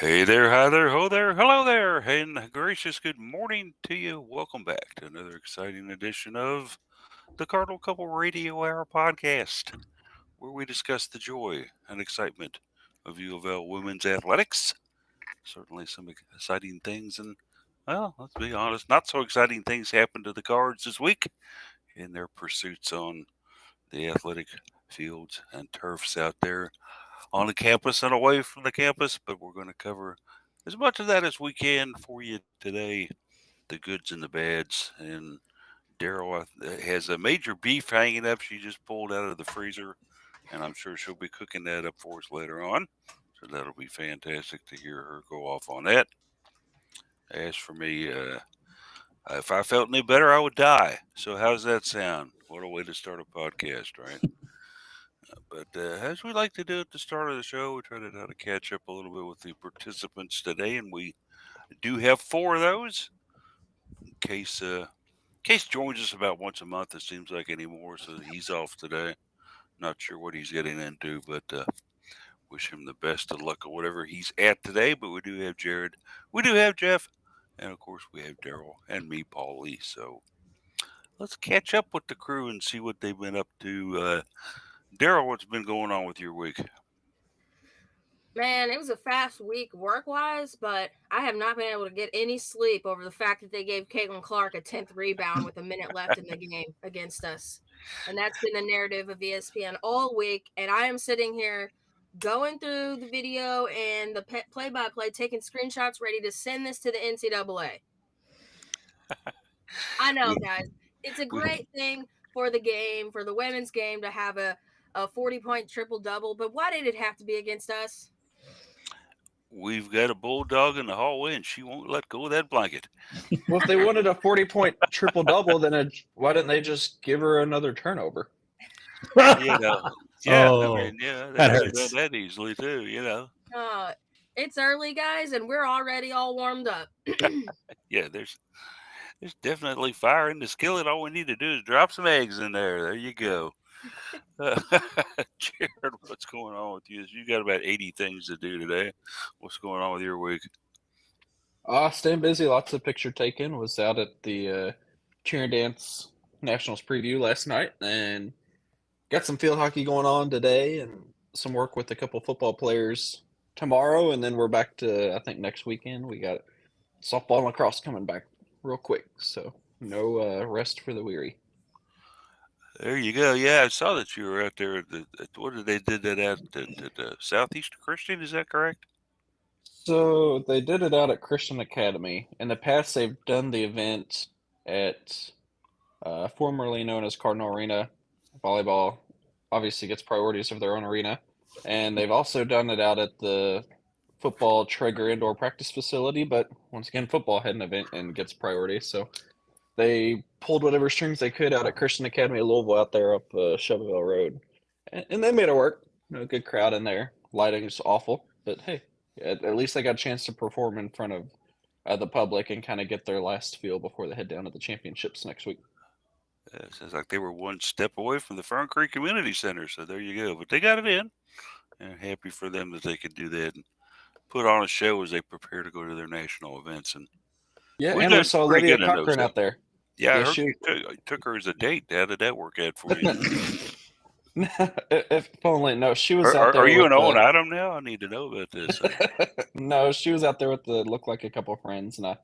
Hey there, hi there, ho there, hello there, and gracious good morning to you. Welcome back to another exciting edition of the Cardinal Couple Radio Hour podcast, where we discuss the joy and excitement of UofL women's athletics. Certainly some exciting things, and well, let's be honest, not so exciting things happened to the Cards this week in their pursuits on the athletic fields and turfs out there on the campus and away from the campus, but we're going to cover as much of that as we can for you today, the goods and the bads. And Daryl has a major beef hanging up she just pulled out of the freezer, and I'm sure she'll be cooking that up for us later on. So that'll be fantastic to hear her go off on that. As for me, if I felt any better, I would die. So how's that sound? What a way to start a podcast, right? But as we like to do at the start of the show, we try to catch up a little bit with the participants today, and we do have four of those. Case joins us about once a month. It seems like anymore, so he's off today. Not sure what he's getting into, but wish him the best of luck or whatever he's at today. But we do have Jared, we do have Jeff, and of course we have Daryl and me, Paul Lee. So let's catch up with the crew and see what they've been up to. Daryl, what's been going on with your week? Man, it was a fast week work-wise, but I have not been able to get any sleep over the fact that they gave Caitlin Clark a 10th rebound with a minute left in the game against us. And that's been the narrative of ESPN all week. And I am sitting here going through the video and the play-by-play, taking screenshots, ready to send this to the NCAA. I know, We, guys. It's a we great thing for the game, for the women's game to have a 40-point triple-double, but why did it have to be against us? we've got a bulldog in the hallway, and she won't let go of that blanket. Well, if they wanted a 40-point triple double, then why didn't they just give her another turnover? You know, yeah, I Oh, mean, yeah, they that could have done hurts. that easily too. Uh, it's early, guys, and we're already all warmed up. Yeah, there's definitely fire in the skillet. All we need to do is drop some eggs in there. There you go. Uh, Jared, what's going on with you? You got about 80 things to do today. What's going on with your week? Staying busy, lots of picture taken. Was out at the cheer and dance nationals preview last night, and got some field hockey going on today, and some work with a couple football players tomorrow, and then we're back to, I think, next weekend. We got softball and lacrosse coming back real quick, so no rest for the weary. There you go. Yeah, I saw that you were out there what did they did that at Southeastern Christian? Is that correct? So they did it out at Christian Academy. In the past, they've done the event at formerly known as Cardinal Arena. Volleyball obviously gets priorities of their own arena. And they've also done it out at the football Traeger indoor practice facility, but once again, football had an event and gets priority. So they pulled whatever strings they could out at Christian Academy of Louisville out there up Shelbyville Road. And they made it work. Good crowd in there. Lighting is awful, but hey, at least they got a chance to perform in front of the public and kind of get their last feel before they head down to the championships next week. It sounds like they were one step away from the Fern Creek Community Center, so there you go. But they got it in, and happy for them that they could do that and put on a show as they prepare to go to their national events. And Yeah, we've and we done saw pretty Olivia good in those Cochran things. out there. Yeah, I Yeah, heard she you took her as a date. How did that work out for you? if only no, she was Are, out are, are there you with an own the item now? I need to know about this. no, she was out there with the looked like a couple of friends, and I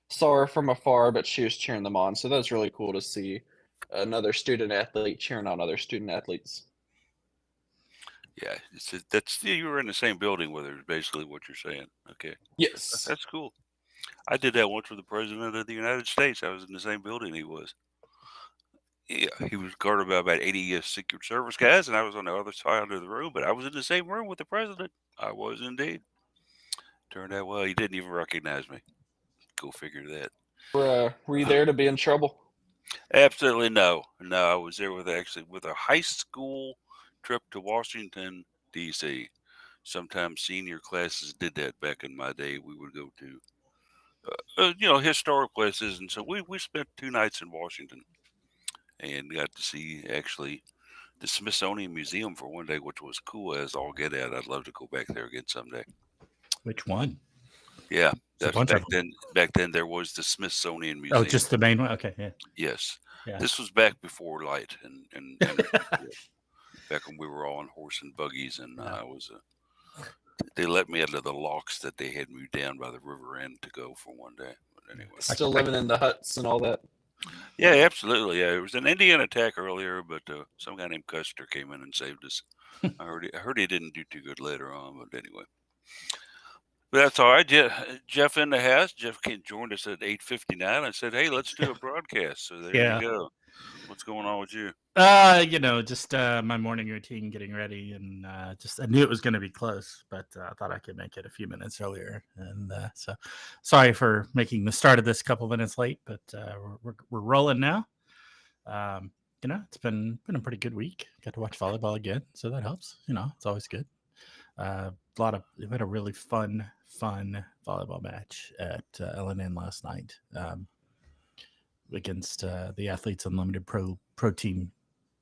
saw her from afar, but she was cheering them on. So that was really cool to see another student athlete cheering on other student athletes. Yeah, that's you were in the same building with her. Is basically what you're saying. Okay, Yes. that's cool. I did that once with the president of the United States. I was in the same building he was. Yeah, he was guarded by about 80 Secret Service guys, and I was on the other side of the room. But I was in the same room with the president. I was indeed. Turned out well. He didn't even recognize me. Go figure that. Were you there to be in trouble? Absolutely no. No, I was there with a high school trip to Washington D.C. Sometimes senior classes did that back in my day. We would go to historic places, and so we spent 2 nights in Washington and got to see actually the Smithsonian Museum for one day, which was cool as all get out. I'd love to go back there again someday. Which one? Yeah, It's a that's bunch of back them. then. Back then, there was the Smithsonian Oh, Museum. just the main one. Okay, yeah. Yes, Yeah. this was back before light and internet. Back when we were all on horse and buggies, and Yeah. I was. They let me out of the locks that they had moved down by the river end to go for one day. But anyway, Still living in the huts and all that. yeah, absolutely. Yeah, it was an Indian attack earlier, but some guy named Custer came in and saved us. I heard he didn't do too good later on, but anyway. But that's all right. Jeff in the house. Jeff joined us at 8:59. I said, "Hey, let's do a broadcast." So there Yeah. you go. What's going on with you? Just my morning routine, getting ready, and just I knew it was going to be close, but I thought I could make it a few minutes earlier, and so sorry for making the start of this couple minutes late, but we're rolling now. It's been a pretty good week. Got to watch volleyball again, so that helps. It's always good. We had a really fun volleyball match at LNN last night against the Athletes Unlimited Pro Team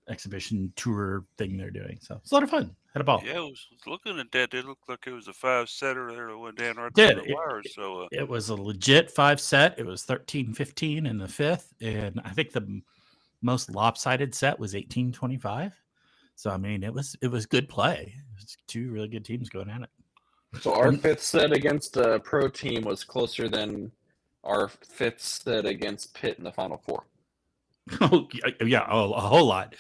exhibition tour thing they're doing. So it's a lot of fun. Had a ball. Yeah, I was looking at that. It looked like it was a 5-setter there that went down right Did through the wires. So it was a legit 5-set. It was 13-15 in the fifth, and I think the most lopsided set was 18-25. So I mean, it was good play. It was two really good teams going at it. So our fifth set against a pro team was closer than our fifth set against Pitt in the Final Four. Oh yeah, a whole lot.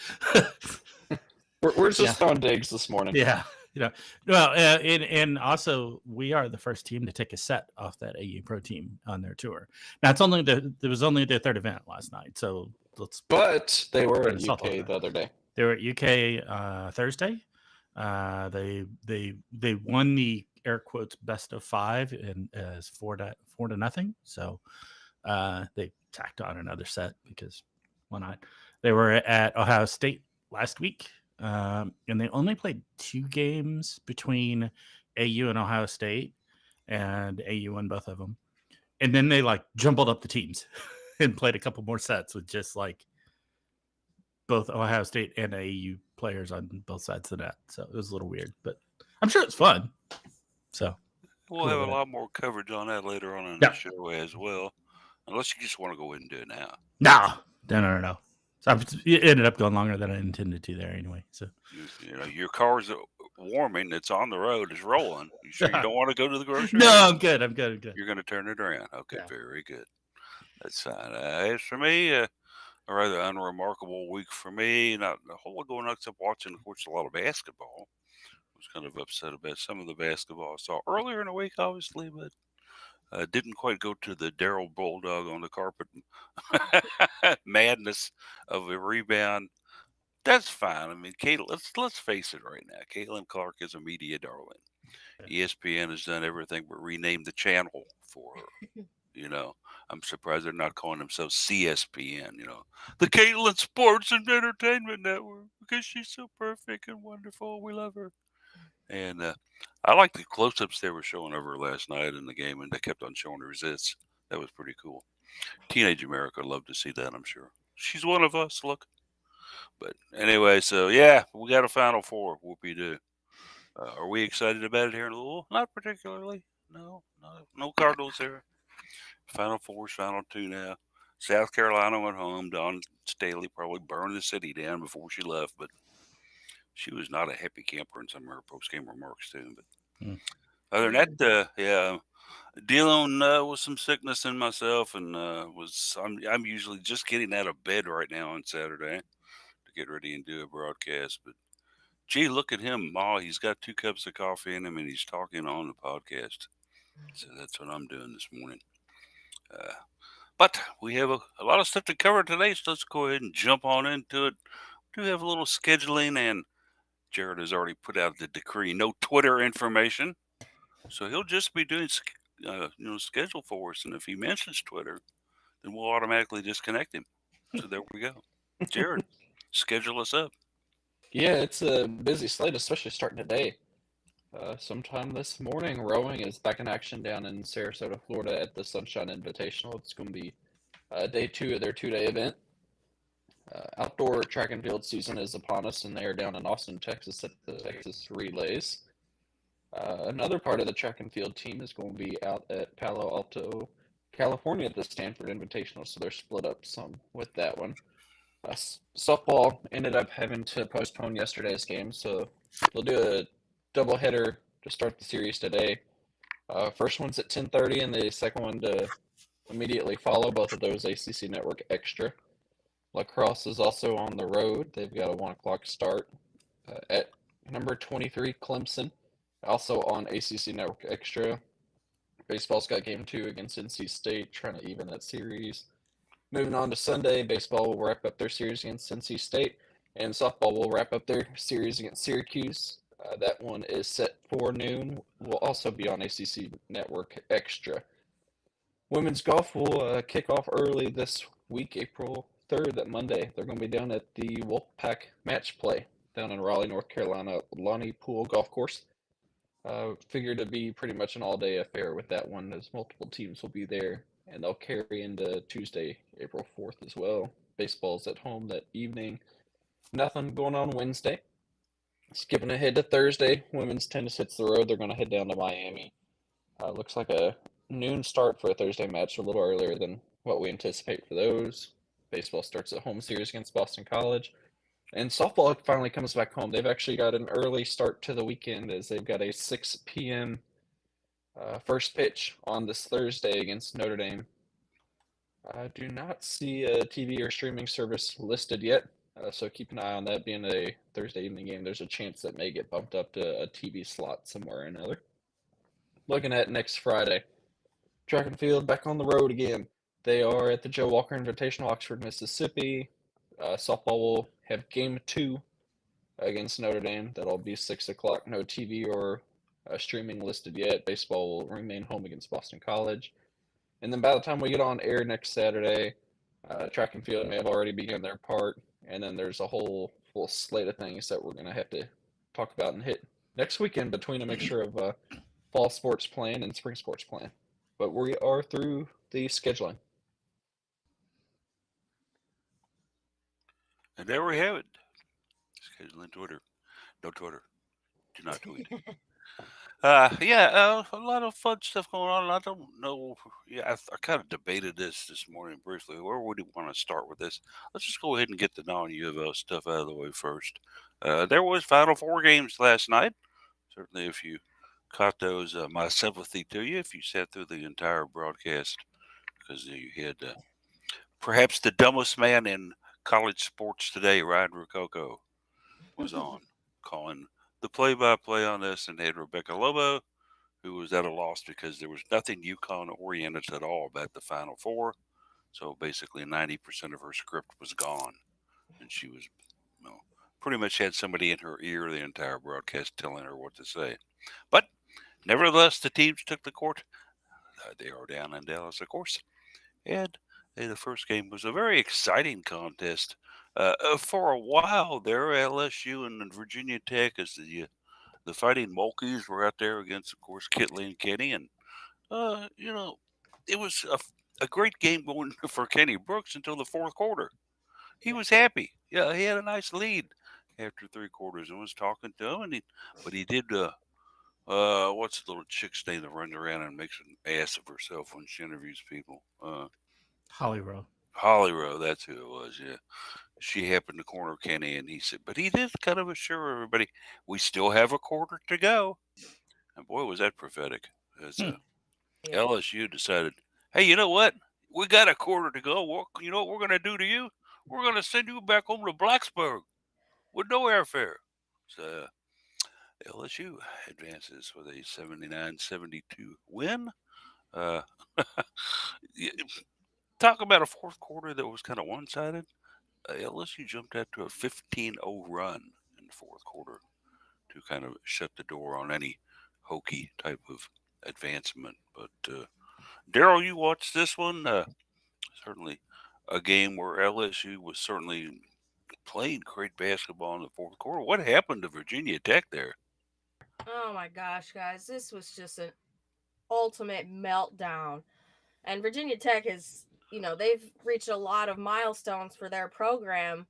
We're just throwing digs this morning. Yeah, well, and also we are the first team to take a set off that AU Pro team on their tour. Now there was only their third event last night, so But they were in UK the other day. They were at UK Thursday. They won the air quotes best of 5 and as 4-0. So they tacked on another set because why not? They were at Ohio State last week, and they only played 2 games between AU and Ohio State, and AU won both of them. And then they jumbled up the teams and played a couple more sets with just both Ohio State and AU players on both sides of the net. So it was a little weird, but I'm sure it's fun. So we'll have a lot more coverage on that later on in the show as well. Unless you just want to go ahead and do it now. No. So it ended up going longer than I intended to there anyway. So your car's warming. It's on the road. It's rolling. You sure you don't want to go to the grocery? No, I'm good. You're going to turn it around. Okay, very good. That's fine. As for me, a rather unremarkable week for me. Not a whole lot going on except watching, of course, a lot of basketball. I was kind of upset about some of the basketball I saw earlier in the week, obviously, but didn't quite go to the Daryl Bulldog on the carpet madness of a rebound. That's fine. I mean, let's face it right now. Caitlin Clark is a media darling. ESPN has done everything but rename the channel for her. I'm surprised they're not calling themselves CSPN, the Caitlin Sports and Entertainment Network, because she's so perfect and wonderful. We love her. And I like the close-ups they were showing of her last night in the game, and they kept on showing her zits. That was pretty cool. Teenage America loved to see that, I'm sure. She's one of us, look. But anyway, so yeah, we got a Final Four. Whoopie-doo. Are we excited about it here in Louisville? Not particularly. No Cardinals there. Final Four, Final 2 now. South Carolina went home. Dawn Staley probably burned the city down before she left, but she was not a happy camper in some of her post-game remarks too. But other than that, dealing with some sickness in myself, and I'm usually just getting out of bed right now on Saturday to get ready and do a broadcast. But gee, look at him, Ma. He's got 2 cups of coffee in him, and he's talking on the podcast. So that's what I'm doing this morning. But we have a lot of stuff to cover today, so let's go ahead and jump on into it. We do have a little scheduling, and Jared has already put out the decree, no Twitter information. So he'll just be doing, schedule for us. And if he mentions Twitter, then we'll automatically disconnect him. So there we go. Jared, schedule us up. Yeah, it's a busy slate, especially starting today. Sometime this morning, rowing is back in action down in Sarasota, Florida at the Sunshine Invitational. It's going to be day 2 of their 2-day event. Outdoor track and field season is upon us, and they are down in Austin, Texas at the Texas Relays. Another part of the track and field team is going to be out at Palo Alto, California at the Stanford Invitational, so they're split up some with that one. Softball ended up having to postpone yesterday's game, so they'll do a doubleheader to start the series today. First one's at 10:30, and the second one to immediately follow. Both of those ACC Network Extra. Lacrosse is also on the road. They've got a 1 o'clock start at number 23 Clemson, also on ACC Network Extra. Baseball's got game 2 against NC State, trying to even that series. Moving on to Sunday, baseball will wrap up their series against NC State, and softball will wrap up their series against Syracuse. That one is set for noon. Will also be on ACC Network Extra. Women's golf will kick off early this week, April 3rd, that Monday. They're going to be down at the Wolfpack Match Play down in Raleigh, North Carolina, Lonnie Pool Golf Course. Figured to be pretty much an all-day affair with that one, as multiple teams will be there, and they'll carry into Tuesday, April 4th as well. Baseball's at home that evening. Nothing going on Wednesday. Skipping ahead to Thursday, women's tennis hits the road. They're going to head down to Miami. Looks like a noon start for a Thursday match, a little earlier than what we anticipate for those. Baseball starts at home series against Boston College. And softball finally comes back home. They've actually got an early start to the weekend, as they've got a 6 p.m. First pitch on this Thursday against Notre Dame. I do not see a TV or streaming service listed yet, so keep an eye on that. Being a Thursday evening game, there's a chance that may get bumped up to a TV slot somewhere or another. Looking at next Friday, track and field back on the road again. They are at the Joe Walker Invitational, Oxford, Mississippi. Softball will have game 2 against Notre Dame. That'll be 6 o'clock. No TV or streaming listed yet. Baseball will remain home against Boston College. And then by the time we get on air next Saturday, track and field may have already begun their part. And then there's a whole full slate of things that we're going to have to talk about and hit next weekend between a mixture of fall sports plan and spring sports plan. But we are through the scheduling. And there we have it. Scheduling Twitter. No Twitter. Do not tweet. A lot of fun stuff going on. I don't know. Yeah, I kind of debated this morning briefly. Where would you want to start with this? Let's just go ahead and get the non-UofL stuff out of the way first. There was Final Four games last night. Certainly, if you caught those, my sympathy to you. If you sat through the entire broadcast, because you had perhaps the dumbest man in college sports today, Ryan Rococo, was on calling the play-by-play on this, and they had Rebecca Lobo, who was at a loss because there was nothing UConn oriented at all about the Final Four. So basically 90% of her script was gone. And she was, pretty much had somebody in her ear the entire broadcast telling her what to say. But nevertheless, the teams took the court. They are down in Dallas, of course. And the first game was a very exciting contest. For a while there, LSU and Virginia Tech as the Fighting Mulkeys were out there against, of course, Kitley and Kenny. And, it was a great game going for Kenny Brooks until the fourth quarter. He was happy. Yeah, he had a nice lead after 3 quarters and was talking to him. But he did, what's the little chick's name that runs around and makes an ass of herself when she interviews people? Hollywood. Hollywood, that's who it was, yeah. She happened to corner Kenny, and he said, but he did kind of assure everybody, we still have a quarter to go. And boy, was that prophetic. As LSU decided, hey, you know what? We got a quarter to go. You know what we're going to do to you? We're going to send you back home to Blacksburg with no airfare. So LSU advances with a 79-72 win. Talk about a fourth quarter that was kind of one-sided. LSU jumped out to a 15-0 run in the fourth quarter to kind of shut the door on any hokey type of advancement. But Daryl, you watched this one. Certainly a game where LSU was certainly playing great basketball in the fourth quarter. What happened to Virginia Tech there? Oh my gosh, guys, this was just an ultimate meltdown. And Virginia Tech is, they've reached a lot of milestones for their program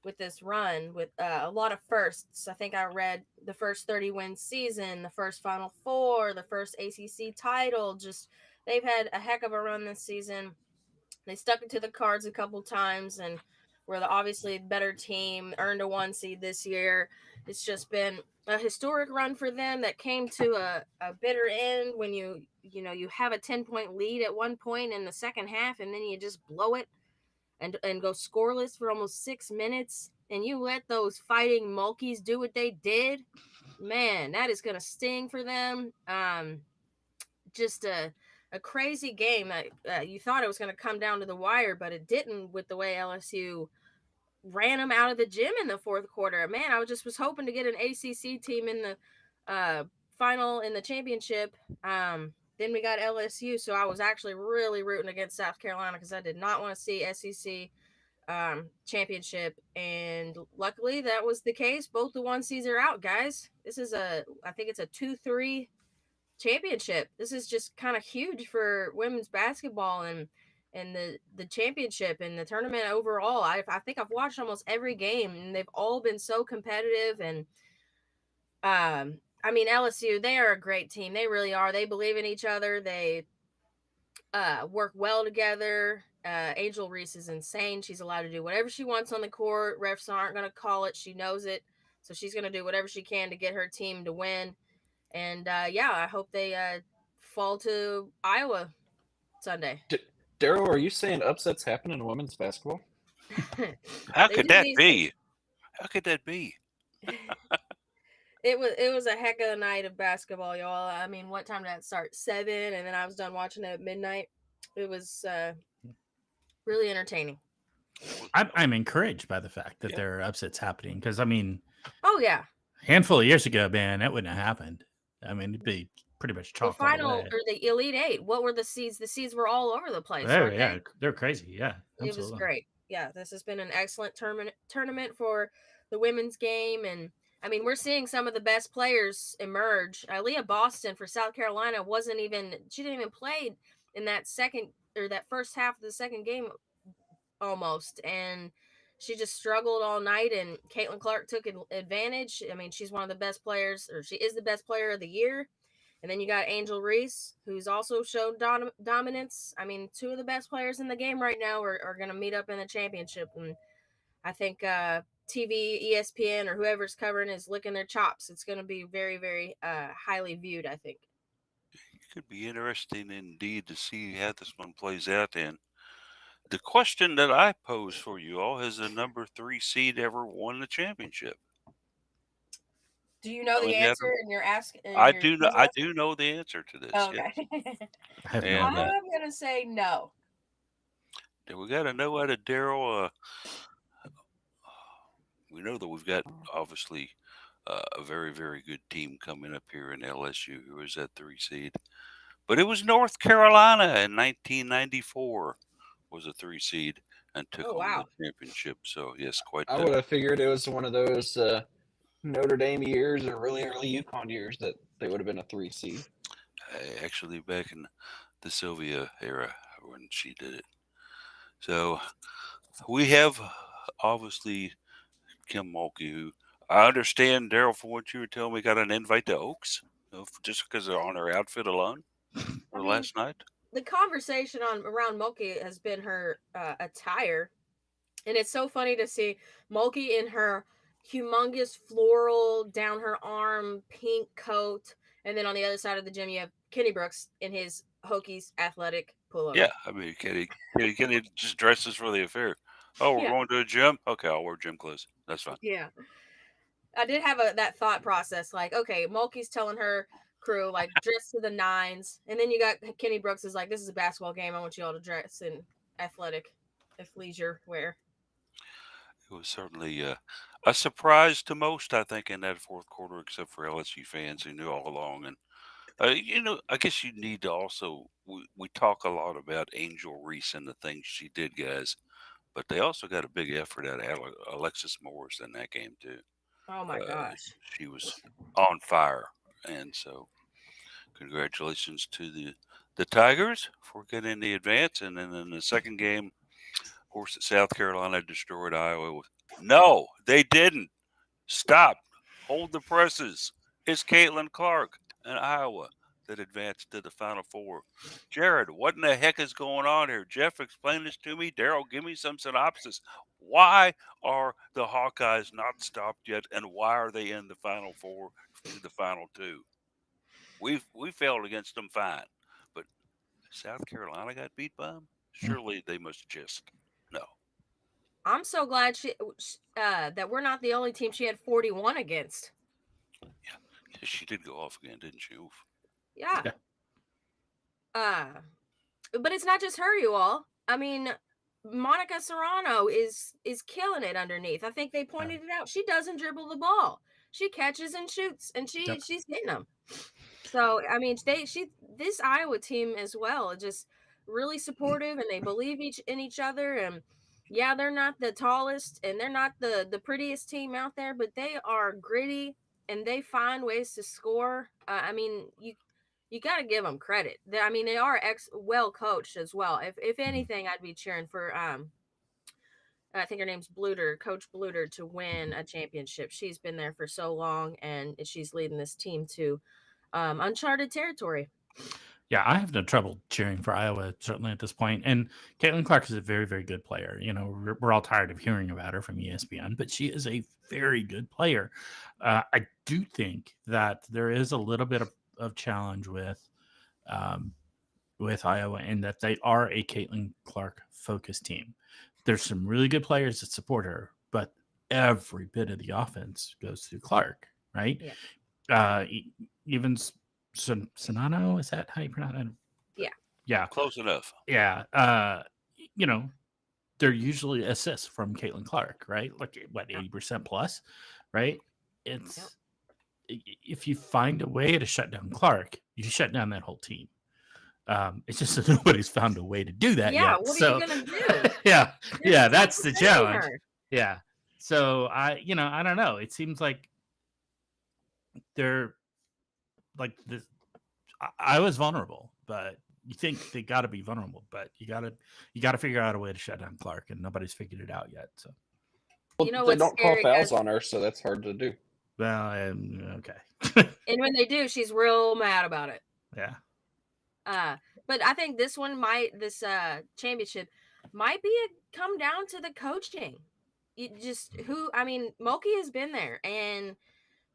with this run with a lot of firsts. I think I read the first 30-win season, the first Final Four, the first ACC title. Just they've had a heck of a run this season. They stuck it to the Cards a couple times and were obviously better team, earned a 1 seed this year. It's just been a historic run for them that came to a bitter end when you have a 10-point lead at one point in the second half and then you just blow it and go scoreless for almost 6 minutes and you let those fighting Mulkeys do what they did. Man, that is gonna sting for them. Just a crazy game that you thought it was going to come down to the wire, but it didn't with the way LSU ran them out of the gym in the fourth quarter. Man, I was hoping to get an ACC team in the final in the championship. Then we got LSU, so I was actually really rooting against South Carolina because I did not want to see SEC championship, and luckily that was the case. Both the 1 seeds are out, guys. I think it's a 2-3 championship. This is just kind of huge for women's basketball and the championship and the tournament overall. I think I've watched almost every game and they've all been so competitive. And I mean, LSU, they are a great team. They really are. They believe in each other. They work well together. Angel Reese is insane. She's allowed to do whatever she wants on the court. Refs aren't going to call it. She knows it. So she's going to do whatever she can to get her team to win. And yeah, I hope they fall to Iowa Sunday. Daryl, are you saying upsets happen in women's basketball? How They could do that these be? How could that be? It was a heck of a night of basketball, y'all. I mean, what time did that start? 7, and then I was done watching it at midnight. It was really entertaining. I'm encouraged by the fact that Yeah. there are upsets happening because I mean, Oh yeah, a handful of years ago, man, that wouldn't have happened. I mean, it'd be pretty much the chalked all the final way. or the Elite Eight. What were the seeds? The seeds were all over the place. Oh Weren't yeah, they? they're crazy. Yeah, It was absolutely. great. Yeah, this has been an excellent tournament for the women's game, and I mean, we're seeing some of the best players emerge. Leah Boston for South Carolina she didn't even play in that second or that first half of the second game almost, and she just struggled all night. And Caitlin Clark took advantage. I mean, she's one of the best players, or she is the best player of the year. And then you got Angel Reese, who's also shown dominance. I mean, two of the best players in the game right now are going to meet up in the championship. And I think TV, ESPN, or whoever's covering is licking their chops. It's going to be very, very highly viewed, I think. It could be interesting indeed to see how this one plays out. And the question that I pose for you all: has the number 3 seed ever won the championship? Do you know the Coming out answer? of- And you're asking. I do know. I do know the answer to this. Oh, Yes. okay. I have no And idea. I'm going to say no. we got to know out of Daryl. We know that we've got obviously a very, very good team coming up here in LSU, who is that 3 seed. But it was North Carolina in 1994 was a 3 seed and took home wow. the championship. So yes, quite. I would have figured it was one of those Notre Dame years or really early UConn years that they would have been a 3 seed. Actually, back in the Sylvia era when she did it. So we have obviously Kim Mulkey, who I understand, Daryl, from what you were telling me, got an invite to Oaks just because they're on her outfit alone for last night. The conversation around Mulkey has been her attire, and it's so funny to see Mulkey in her humongous floral down her arm pink coat, and then on the other side of the gym you have Kenny Brooks in his Hokies athletic pullover. Yeah, I mean, Kenny just dresses for the affair. Oh, we're going to a gym? Okay, I'll wear gym clothes. That's fine. Yeah. I did have that thought process, like, okay, Mulkey's telling her crew, like, dress to the nines. And then you got Kenny Brooks is like, this is a basketball game. I want you all to dress in athleisure wear. It was certainly a surprise to most, I think, in that fourth quarter, except for LSU fans who knew all along. And, I guess you need to also, we talk a lot about Angel Reese and the things she did, guys, but they also got a big effort out of Alexis Morris in that game, too. Oh, my gosh. She was on fire. And so congratulations to the Tigers for getting the advance. And then in the second game, of course, South Carolina destroyed Iowa No, they didn't. Stop. Hold the presses. It's Caitlin Clark in Iowa that advanced to the Final Four. Jared, what in the heck is going on here? Jeff, explain this to me. Daryl, give me some synopsis. Why are the Hawkeyes not stopped yet, and why are they in the Final Four to the Final Two? We failed against them fine, but South Carolina got beat by them. Surely they must just no. I'm so glad that we're not the only team she had 41 against. Yeah, she did go off again, didn't she? Oof. Yeah. Yeah. But it's not just her, you all. I mean, Monica Serrano is killing it underneath. I think they pointed it out. She doesn't dribble the ball. She catches and shoots, and she's hitting them. So I mean, this Iowa team as well, just really supportive, and they believe in each other. And yeah, they're not the tallest, and they're not the prettiest team out there, but they are gritty, and they find ways to score. I mean, you got to give them credit. I mean, they are well coached as well. If anything, I'd be cheering for I think her name's Bluter, Coach Bluter, to win a championship. She's been there for so long, and she's leading this team to uncharted territory. Yeah, I have no trouble cheering for Iowa, certainly at this point. And Caitlin Clark is a very, very good player. You know, we're all tired of hearing about her from ESPN, but she is a very good player. I do think that there is a little bit of challenge with Iowa in that they are a Caitlin Clark focused team. There's some really good players that support her, but every bit of the offense goes through Clark, right? Yeah. Even Sonano, is that how you pronounce it? Yeah. Yeah. Close enough. Yeah. You know, they're usually assists from Caitlin Clark, right? Like what, 80% plus, right? It's if you find a way to shut down Clark, you shut down that whole team. It's just that nobody's found a way to do that Yeah, yet. what So, are you gonna do? yeah, that's the challenge. Her. Yeah. So I don't know. It seems like they're like this. I was vulnerable, but you think they got to be vulnerable, but you got to figure out a way to shut down Clark, and nobody's figured it out yet. So, Well, You know they what's don't call scary, fouls guys? on her, so that's hard to do. well, okay, And when they do, she's real mad about it. yeah. But I think this championship might come down to the coaching. Moki has been there, and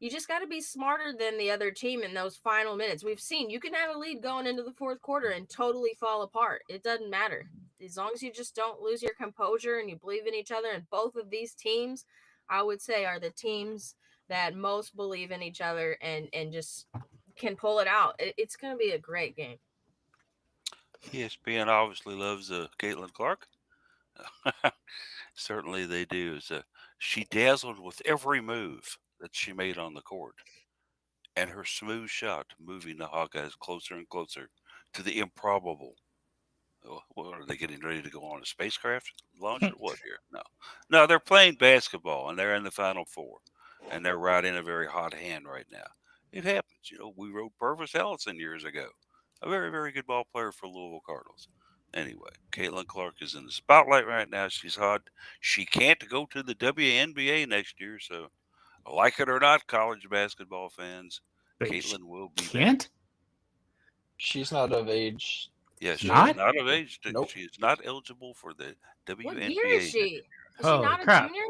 you just got to be smarter than the other team in those final minutes. We've seen you can have a lead going into the fourth quarter and totally fall apart. It doesn't matter. As long as you just don't lose your composure and you believe in each other. And both of these teams, I would say, are the teams that most believe in each other and just can pull it out. It's going to be a great game. ESPN obviously loves Caitlin Clark. Certainly they do. She dazzled with every move that she made on the court, and her smooth shot moving the Hawkeyes closer and closer to the improbable. What are they getting ready to go on a spacecraft launch or what here? No, they're playing basketball and they're in the Final Four, and they're riding a very hot hand right now. It happens, We wrote Purvis Ellison years ago, a very, very good ball player for Louisville Cardinals. Anyway, Caitlin Clark is in the spotlight right now. She's hot. She can't go to the WNBA next year, so like it or not, college basketball fans, Wait, Caitlin will be can't. back. She's not of age. Yes, she Not? is not of age. Nope. She is not eligible for the WNBA. What year is she? Is she Holy not crap. a junior?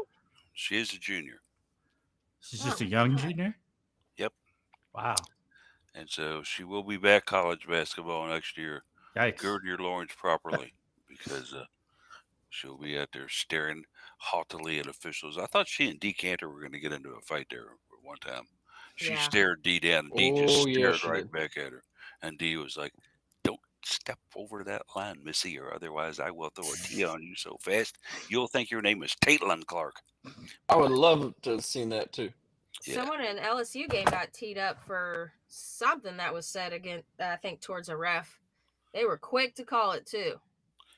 She is a junior. She's just a young junior. Yep. Wow. And so she will be back college basketball next year. Yikes. Gird your loins properly because she'll be out there staring haughtily at officials. I thought she and Decanter were going to get into a fight there one time. She Yeah. stared D down, and D just Oh, yeah, stared she right did. back at her. And D was like, "Don't step over that line, Missy, or otherwise I will throw a T on you so fast you'll think your name is Caitlin Clark." I would love to have seen that too. Yeah. Someone in an LSU game got teed up for something that was said against, I think, towards a ref. They were quick to call it too.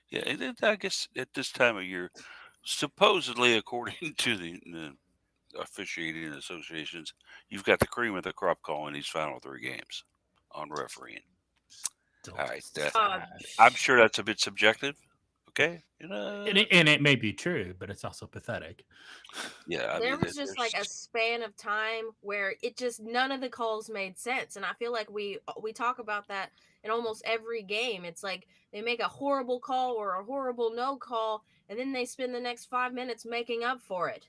Yeah, I guess at this time of year, supposedly according to the officiating associations, you've got the cream of the crop calling these final 3 games on refereeing. All right, I'm sure that's a bit subjective. okay, And it may be true, but it's also pathetic. yeah. I There mean, was just there's like a span of time where it just none of the calls made sense, and I feel like we talk about that in almost every game. It's like they make a horrible call or a horrible no call, and then they spend the next 5 minutes making up for it.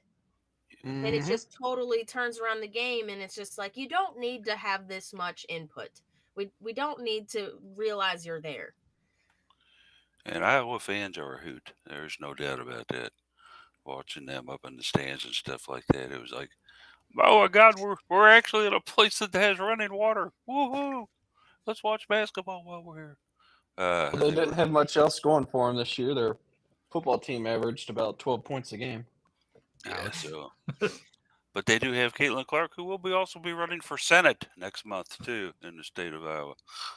And it Hmm. just totally turns around the game, and it's just like you don't need to have this much input. We don't need to realize you're there. and Iowa fans are a hoot. There's no doubt about that. Watching them up in the stands and stuff like that, it was like, oh my God, we're actually in a place that has running water. Woohoo! Let's watch basketball while we're here. Well, they They didn't were, have much else going for them this year. Their football team averaged about 12 points a game. yeah. Ouch. So, but they do have Caitlin Clark, who will be also be running for Senate next month too in the state of Iowa.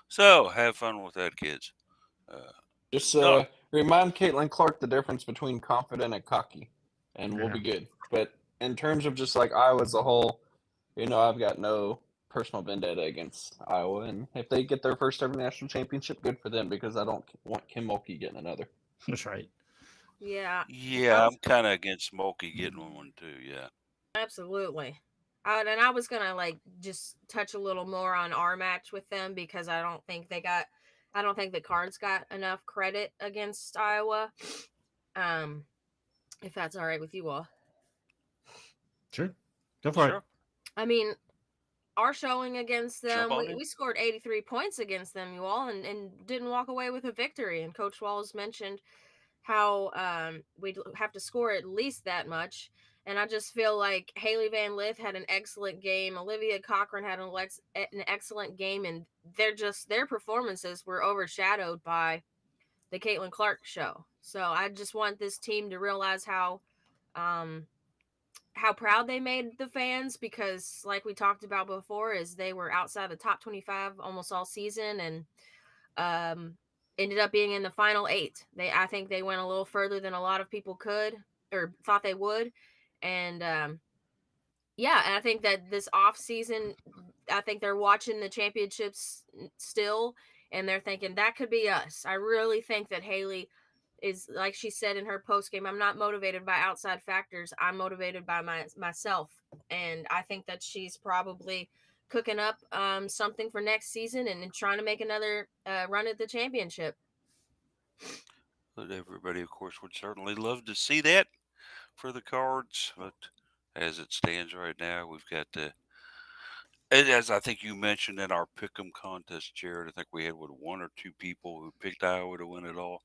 So have fun with that, kids. Uh, Just no, remind Caitlin Clark the difference between confident and cocky, and we'll Yeah. be good. But in terms of just like Iowa as a whole, I've got no personal vendetta against Iowa, and if they get their first ever national championship, good for them because I don't want Kim Mulkey getting another. That's right. Yeah, I yeah, was I'm kind of against Smokey getting one too. Yeah. absolutely. And I was gonna like just touch a little more on our match with them because I don't think the Cards got enough credit against Iowa. Um, if that's all right with you all. Sure. Go for it. Sure. I mean, our showing against Jump them, on in. we scored 83 points against them, you all, and didn't walk away with a victory. And Coach Wallace mentioned how we'd have to score at least that much. And I just feel like Haley Van Lith had an excellent game. Olivia Cochran had an excellent game, and their performances were overshadowed by the Caitlin Clark show. So I just want this team to realize um, how proud they made the fans because, like we talked about before, is they were outside the top 25 almost all season and um, ended up being in the final eight. I think they went a little further than a lot of people could or thought they would, and yeah, and I think that this off season, I think they're watching the championships still, and they're thinking that could be us. I really think that Haley is like she said in her post game. I'm not motivated by outside factors. I'm motivated by myself, and I think that she's probably cooking up something for next season and trying to make another run at the championship. But everybody, of course, would certainly love to see that for the Cards. But as it stands right now, we've got to. As I think you mentioned in our pick'em contest, Jared, I think we had one or two people who picked Iowa to win it all.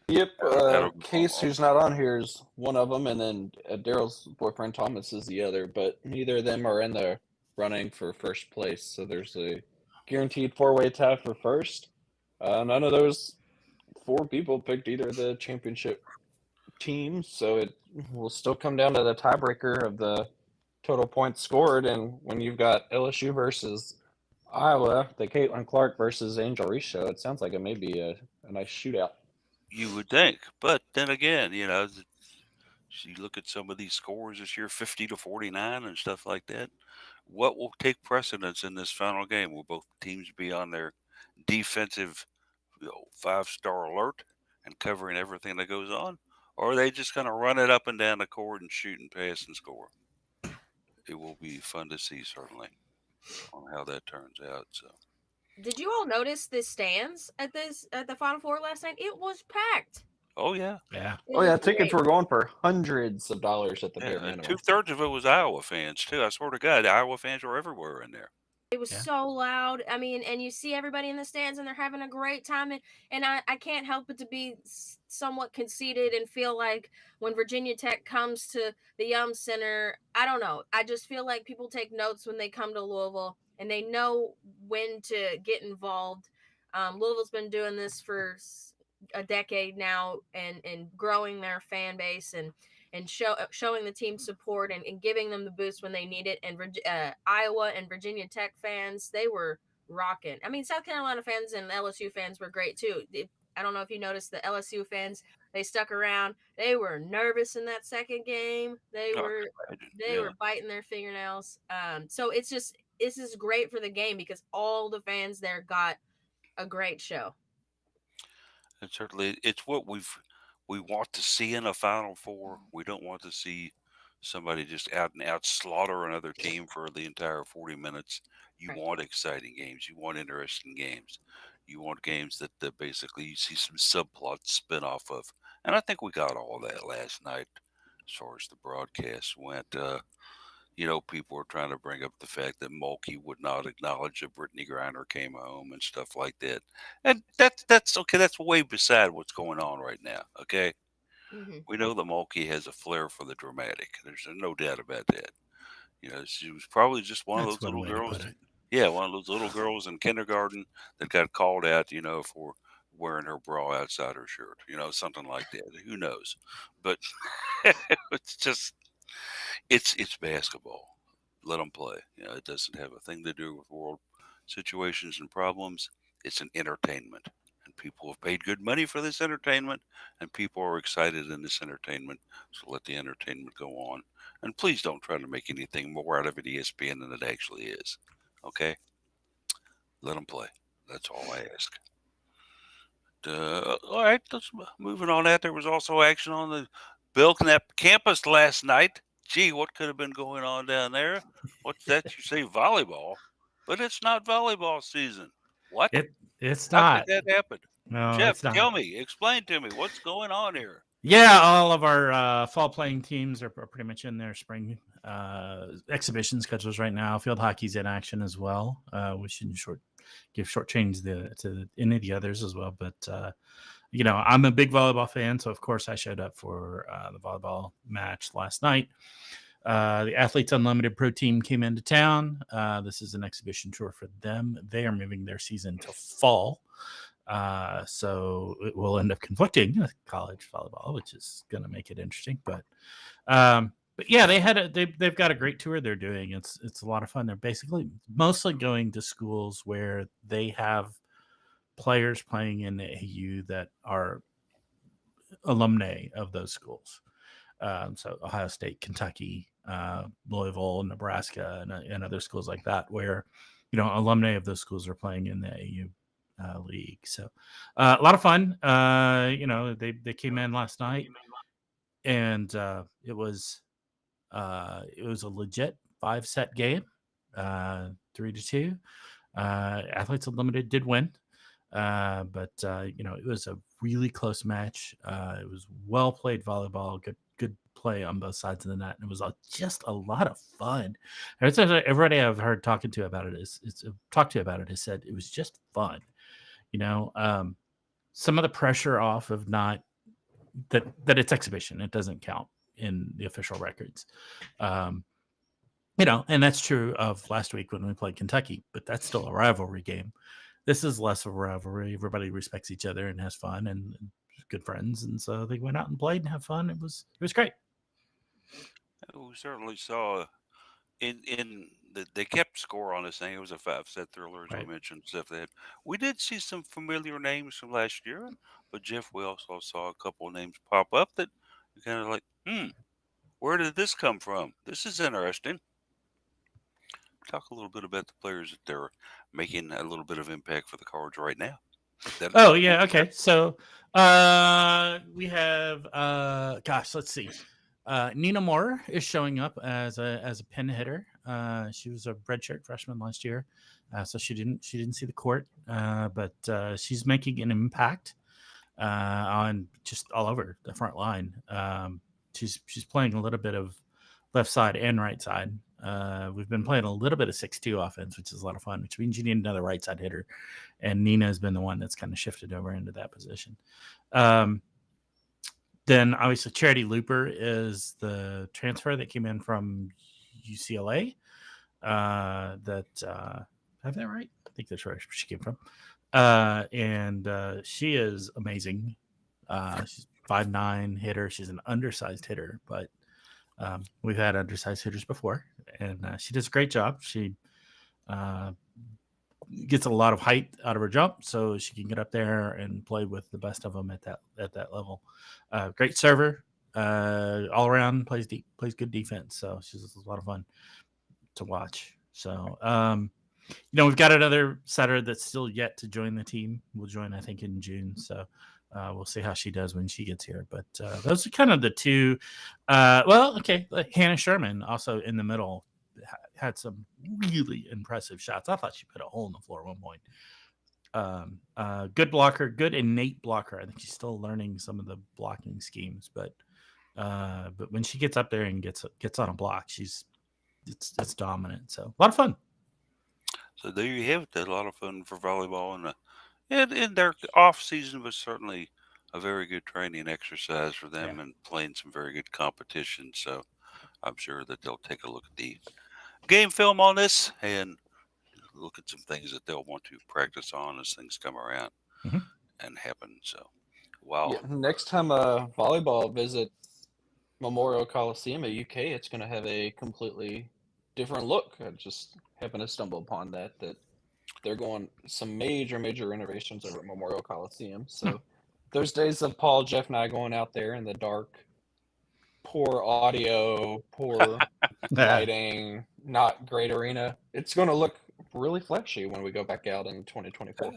Yep, That'll go Case, on. who's not on here, is one of them, and then Daryl's boyfriend Thomas is the other. But neither of them are in the running for first place, so there's a guaranteed four-way tie for first. None of those four people picked either of the championship teams, so it will still come down to the tiebreaker of the total points scored. And when you've got LSU versus Iowa, the Caitlin Clark versus Angel Reese show, it sounds like it may be a nice shootout. You would think, but then again, you look at some of these scores this year, 50-49 and stuff like that. What will take precedence in this final game? Will both teams be on their defensive, 5-star alert and covering everything that goes on, or are they just going to run it up and down the court and shoot and pass and score? It will be fun to see, certainly, on how that turns out. So, Did you all notice the stands at the Final Four last night? It was packed. oh yeah, Yeah. It Oh was yeah, tickets great. were going for hundreds of dollars at the bare yeah, and minimum. 2/3 of it was Iowa fans too. I swear to God, Iowa fans were everywhere in there. It was Yeah. so loud. I mean, and you see everybody in the stands and they're having a great time. And I can't help but to be somewhat conceited and feel like when Virginia Tech comes to the Yum Center, I don't know. I just feel like people take notes when they come to Louisville and they know when to get involved. Louisville's been doing this for a decade now and growing their fan base and showing the team support and giving them the boost when they need it. And Iowa and Virginia Tech fans, they were rocking. I mean, South Carolina fans and LSU fans were great too. I don't know if you noticed the LSU fans, they stuck around. They were nervous in that second game. They Oh, I were can imagine. they Yeah. were biting their fingernails. So this is great for the game because all the fans there got a great show. And certainly, it's what we want to see in a Final Four. We don't want to see somebody just out and out slaughter another team for the entire 40 minutes. You Right. want exciting games. You want interesting games. You want games that basically you see some subplots spin off of. And I think we got all that last night as far as the broadcast went. People were trying to bring up the fact that Mulkey would not acknowledge that Brittany Griner came home and stuff like that. And that's okay. That's way beside what's going on right now. Okay, Hmm. we know that Mulkey has a flair for the dramatic. There's no doubt about that. She was probably just one of That's those one little way to put girls. it. Yeah, one of those little girls in kindergarten that got called out, for wearing her bra outside her shirt, something like that. Who knows? But it's just it's basketball. Let them play. It doesn't have a thing to do with world situations and problems. It's an entertainment, and people have paid good money for this entertainment, and people are excited in this entertainment. So let the entertainment go on, and please don't try to make anything more out of it ESPN than it actually is. Okay, let them play. That's all I ask. All right, let's moving on. That there was also action on the Belknap campus last night. Gee, what could have been going on down there? What's that? You say volleyball, but it's not volleyball season. What? It's How could not. that happen? No, Jeff, it's not. tell me, explain to me what's going on here. Yeah, all of our fall playing teams are pretty much in their spring exhibition schedules right now. Field hockey's in action as well. We shouldn't give short change to any of the others as well. But I'm a big volleyball fan, so of course I showed up for the volleyball match last night. The Athletes Unlimited Pro Team came into town. This is an exhibition tour for them. They are moving their season to fall. So it will end up conflicting with college volleyball, which is going to make it interesting. But yeah, they've got a great tour they're doing. It's a lot of fun. They're basically mostly going to schools where they have players playing in the AU that are alumni of those schools. So Ohio State, Kentucky, Louisville, Nebraska, and other schools like that, where alumni of those schools are playing in the AU league. So a lot of fun. They came in last night, and it was a legit 5-set game, 3-2. Athletes Unlimited did win. But it was a really close match. It was well played volleyball, good play on both sides of the net. And it was just a lot of fun. Everybody I've heard talking to about it has said it was just fun. Some of the pressure off of not that it's exhibition, it doesn't count in the official records. And that's true of last week when we played Kentucky, but that's still a rivalry game. This is less of a rivalry. Everybody respects each other and has fun and good friends, and so they went out and played and had fun. It was great. We certainly saw they kept score on this thing. It was a 5-set thriller, as we Right. mentioned. Stuff that we did see some familiar names from last year, but Jeff, we also saw a couple of names pop up that you kind of like, where did this come from? This is interesting. Talk a little bit about the players that they're making a little bit of impact for the Cards right now. Oh yeah, okay. So we have let's see. Nina Moore is showing up as a pin hitter. She was a redshirt freshman last year, so she didn't see the court, but she's making an impact on just all over the front line. She's playing a little bit of left side and right side. We've been playing a little bit of 6-2 offense, which is a lot of fun, which means you need another right side hitter. And Nina has been the one that's kind of shifted over into that position. Then obviously Charity Looper is the transfer that came in from UCLA. Have that right? I think that's where she came from. And she is amazing. She's 5'9" hitter. She's an undersized hitter, but we've had undersized hitters before, and she does a great job. She gets a lot of height out of her jump, so she can get up there and play with the best of them at that level. Great server, all around, plays good defense. So she's a lot of fun to watch. So we've got another setter that's still yet to join the team. We'll join, I think, in June. So We'll see how she does when she gets here. But those are kind of the two. Well, okay. Hannah Sherman also in the middle had some really impressive shots. I thought she put a hole in the floor at one point. Good blocker, good innate blocker. I think she's still learning some of the blocking schemes, but when she gets up there and gets on a block, it's dominant. So a lot of fun. So there you have it. A lot of fun for volleyball, and in their off season was certainly a very good training exercise for them, and playing some very good competition. So I'm sure that they'll take a look at the game film on this and look at some things that they'll want to practice on as things come around and happen. So, wow. Yeah, next time volleyball visits Memorial Coliseum at UK, it's going to have a completely different look. I just happened to stumble upon that they're going some major renovations over at Memorial Coliseum. So those days of Paul, Jeff, and I going out there in the dark, poor audio, poor lighting, not great arena, it's going to look really flashy when we go back out in 2024.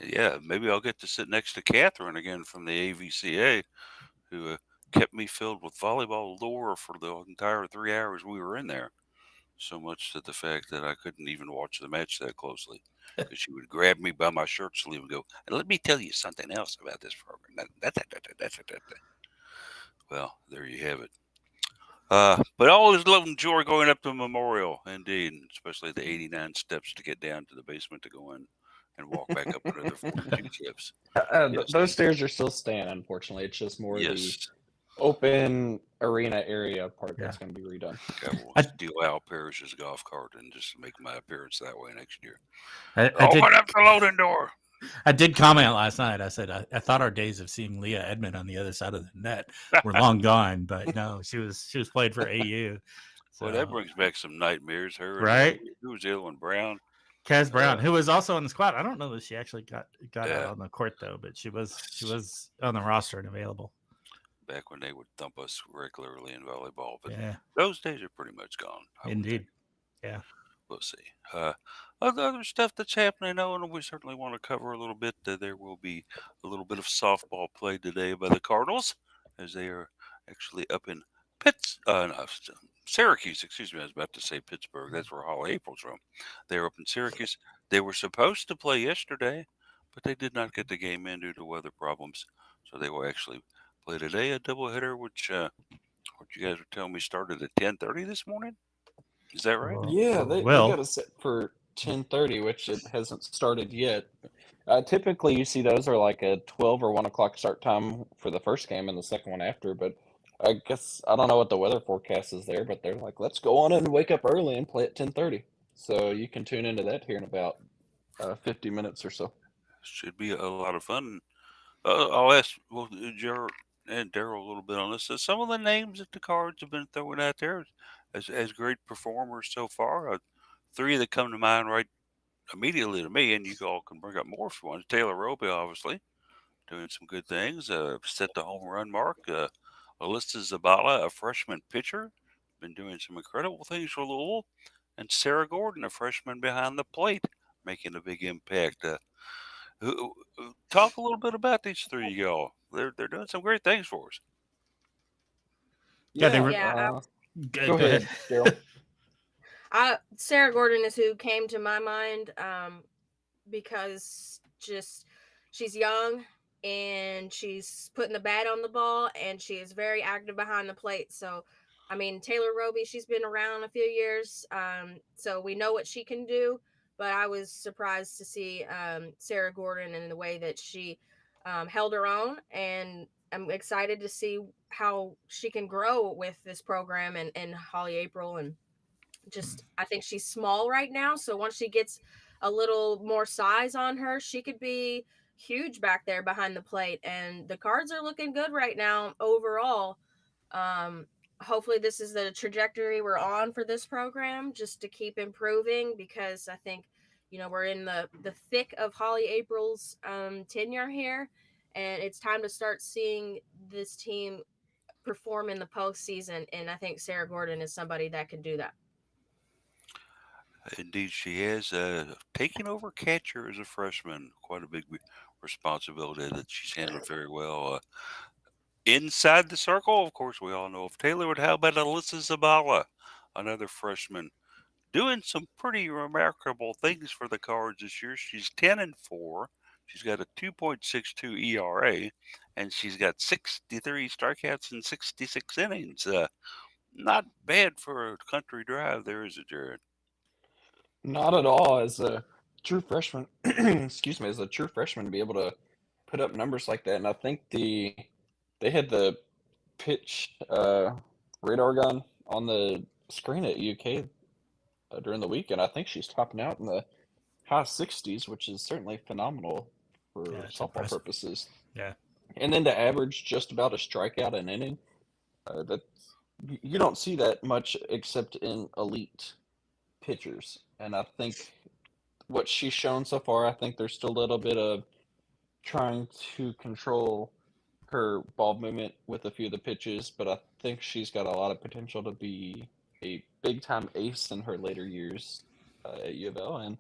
Yeah, maybe I'll get to sit next to Catherine again from the AVCA, who kept me filled with volleyball lore for the entire 3 hours we were in there. So much to the fact that I couldn't even watch the match that closely, because she would grab me by my shirt sleeve and go, "And let me tell you something else about this program." Well, there you have it. But I always love and enjoy going up to Memorial, indeed, especially the 89 steps to get down to the basement to go in and walk back up another 42 steps. Yes. Those stairs are still staying, unfortunately. It's just more the open arena area part that's going to be redone. I will steal Al Parrish's golf cart and just make my appearance that way next year. I did, Open up the loading door. I did comment last night. I said I thought our days of seeing Leah Edmond on the other side of the net were long gone, but no, she was played for AU. So. Well, that brings back some nightmares. Her, right? Who was the other one? Brown. Kaz Brown, who was also on the squad. I don't know that she actually got out on the court though, but she was on the roster and available. Back when they would thump us regularly in volleyball, but those days are pretty much gone. Indeed, yeah. We'll see. Other stuff that's happening, and we certainly want to cover a little bit. There will be a little bit of softball played today by the Cardinals, as they are actually up in Syracuse. Excuse me, I was about to say Pittsburgh. That's where Holly April's from. They're up in Syracuse. They were supposed to play yesterday, but they did not get the game in due to weather problems. So they will actually play today, a doubleheader, which what you guys were telling me started at 10:30 this morning. Is that right? Yeah, they got it set for 10:30, which it hasn't started yet. Typically, you see those are like a 12 or 1 o'clock start time for the first game and the second one after. But I guess I don't know what the weather forecast is there, but they're like, let's go on and wake up early and play at 10:30. So you can tune into that here in about 50 minutes or so. Should be a lot of fun. I'll ask Jared and Daryl a little bit on this. So some of the names that the Cards have been throwing out there as great performers so far. 3 that come to mind right immediately to me, and you all can bring up more if you want. Taylor Roby, obviously, doing some good things. Set the home run mark. Alyssa Zabala, a freshman pitcher, been doing some incredible things for Louisville. And Sarah Gordon, a freshman behind the plate, making a big impact. Talk a little bit about these 3 y'all. They're doing some great things for us. Yeah, they were. Go ahead, Daryl. Sarah Gordon is who came to my mind because she's young and she's putting the bat on the ball and she is very active behind the plate. So, I mean, Taylor Roby, she's been around a few years, so we know what she can do. But I was surprised to see Sarah Gordon and the way that she held her own, and I'm excited to see how she can grow with this program and Holly April. And I think she's small right now, so once she gets a little more size on her, she could be huge back there behind the plate. And the Cards are looking good right now overall. Hopefully this is the trajectory we're on for this program, just to keep improving, because I think we're in the thick of Holly April's tenure here, and it's time to start seeing this team perform in the postseason. And I think Sarah Gordon is somebody that can do that. Indeed, she has taken over catcher as a freshman. Quite a big responsibility that she's handled very well. Inside the circle, of course, we all know of Taylor, but how about Alyssa Zabala, another freshman, doing some pretty remarkable things for the Cards this year. She's 10-4. She's got a 2.62 ERA, and she's got 63 strikeouts in 66 innings. Not bad for a country drive there, is it, Jared? Not at all. As a true freshman, excuse me, as a true freshman to be able to put up numbers like that, and I think they had the pitch radar gun on the screen at UK during the weekend. I think she's topping out in the high 60s, which is certainly phenomenal for Yeah, it's softball impressive. purposes. Yeah. And then to average just about a strikeout an inning, that you don't see that much except in elite pitchers. And I think what she's shown so far, I think there's still a little bit of trying to control her ball movement with a few of the pitches, but I think she's got a lot of potential to be a big time ace in her later years at UofL and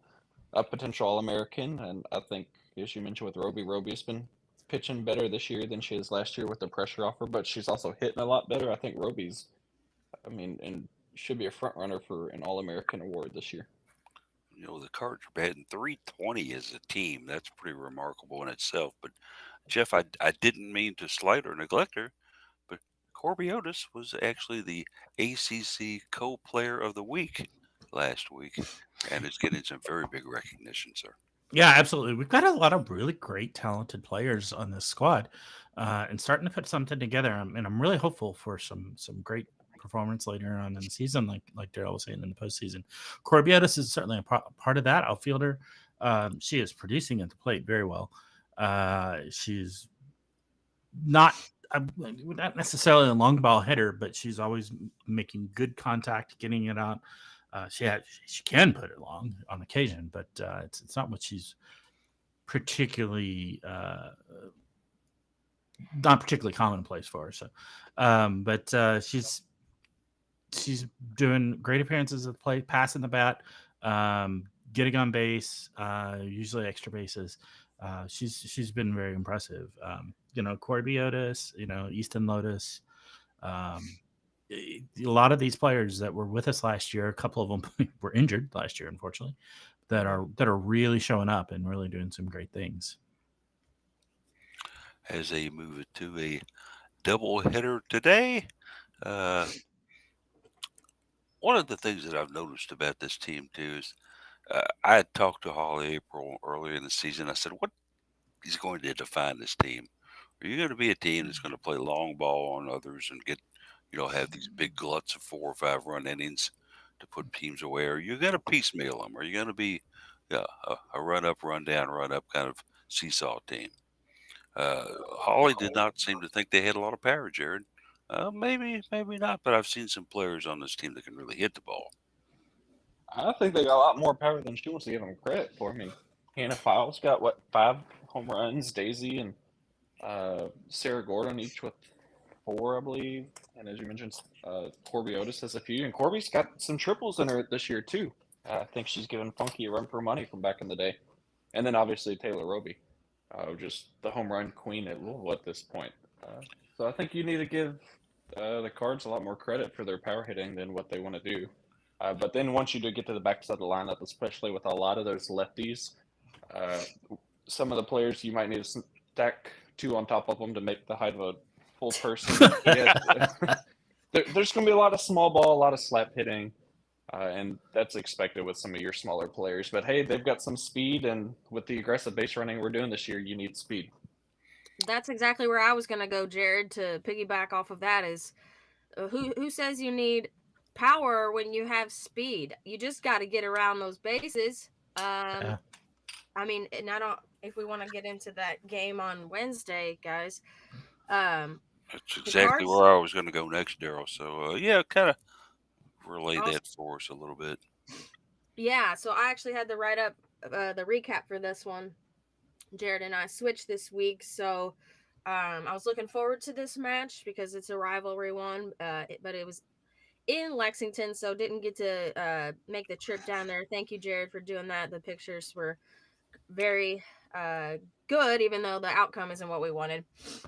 a potential All American. And I think, as you mentioned with Roby's been pitching better this year than she is last year with the pressure offer, but she's also hitting a lot better. I think Roby's, I mean, and should be a front runner for an All American award this year. You know, the Cards are batting 320 as a team. That's pretty remarkable in itself. But, Jeff, I didn't mean to slight or neglect her, but Corby Otis was actually the ACC Co-Player of the Week last week and is getting some very big recognition, sir. Yeah, absolutely. We've got a lot of really great, talented players on this squad, and starting to put something together. And I'm really hopeful for some great performance later on in the season, like Daryl was saying in the postseason. Corbietis is certainly a part of that outfielder. She is producing at the plate very well. She's not not necessarily a long ball hitter, but she's always making good contact, getting it out. She can put it long on occasion, but it's not what she's particularly not particularly commonplace for her. So, but she's doing great appearances at the plate, passing the bat, getting on base, usually extra bases. She's been very impressive. Corby Otis, Easton Lotus. A lot of these players that were with us last year, a couple of them were injured last year, unfortunately, that are really showing up and really doing some great things. As they move it to a double header today, one of the things that I've noticed about this team too is I had talked to Holly April earlier in the season. I said, "What is going to define this team? Are you going to be a team that's going to play long ball on others and get, have these big gluts of 4 or 5 run innings to put teams away? Or are you going to piecemeal them? Are you going to be a run up, run down, run up kind of seesaw team?" Holly did not seem to think they had a lot of power, Jared. Maybe not, but I've seen some players on this team that can really hit the ball. I think they got a lot more power than she wants to give them credit for. I mean, Hannah Files got 5 home runs, Daisy and Sarah Gordon each with 4, I believe. And as you mentioned, Corby Otis has a few, and Corby's got some triples in her this year too. I think she's given Funky a run for money from back in the day. And then obviously Taylor Roby, just the home run queen at Louisville at this point. So I think you need to give the Cards a lot more credit for their power hitting than what they want to do. But then once you do get to the backside of the lineup, especially with a lot of those lefties, some of the players you might need to stack 2 on top of them to make the height of a full person. There's going to be a lot of small ball, a lot of slap hitting, and that's expected with some of your smaller players. But hey, they've got some speed, and with the aggressive base running we're doing this year, you need speed. That's exactly where I was going to go, Jared, to piggyback off of that is who says you need power when you have speed? You just got to get around those bases. Yeah. I mean, and I don't, if we want to get into that game on Wednesday, guys, That's exactly where I was going to go next, Daryl. So, kind of relay that for us a little bit. Yeah, so I actually had to write up the recap for this one. Jared and I switched this week, so I was looking forward to this match because it's a rivalry one, but it was in Lexington, so didn't get to make the trip down there. Thank you, Jared, for doing that. The pictures were very good, even though the outcome isn't what we wanted.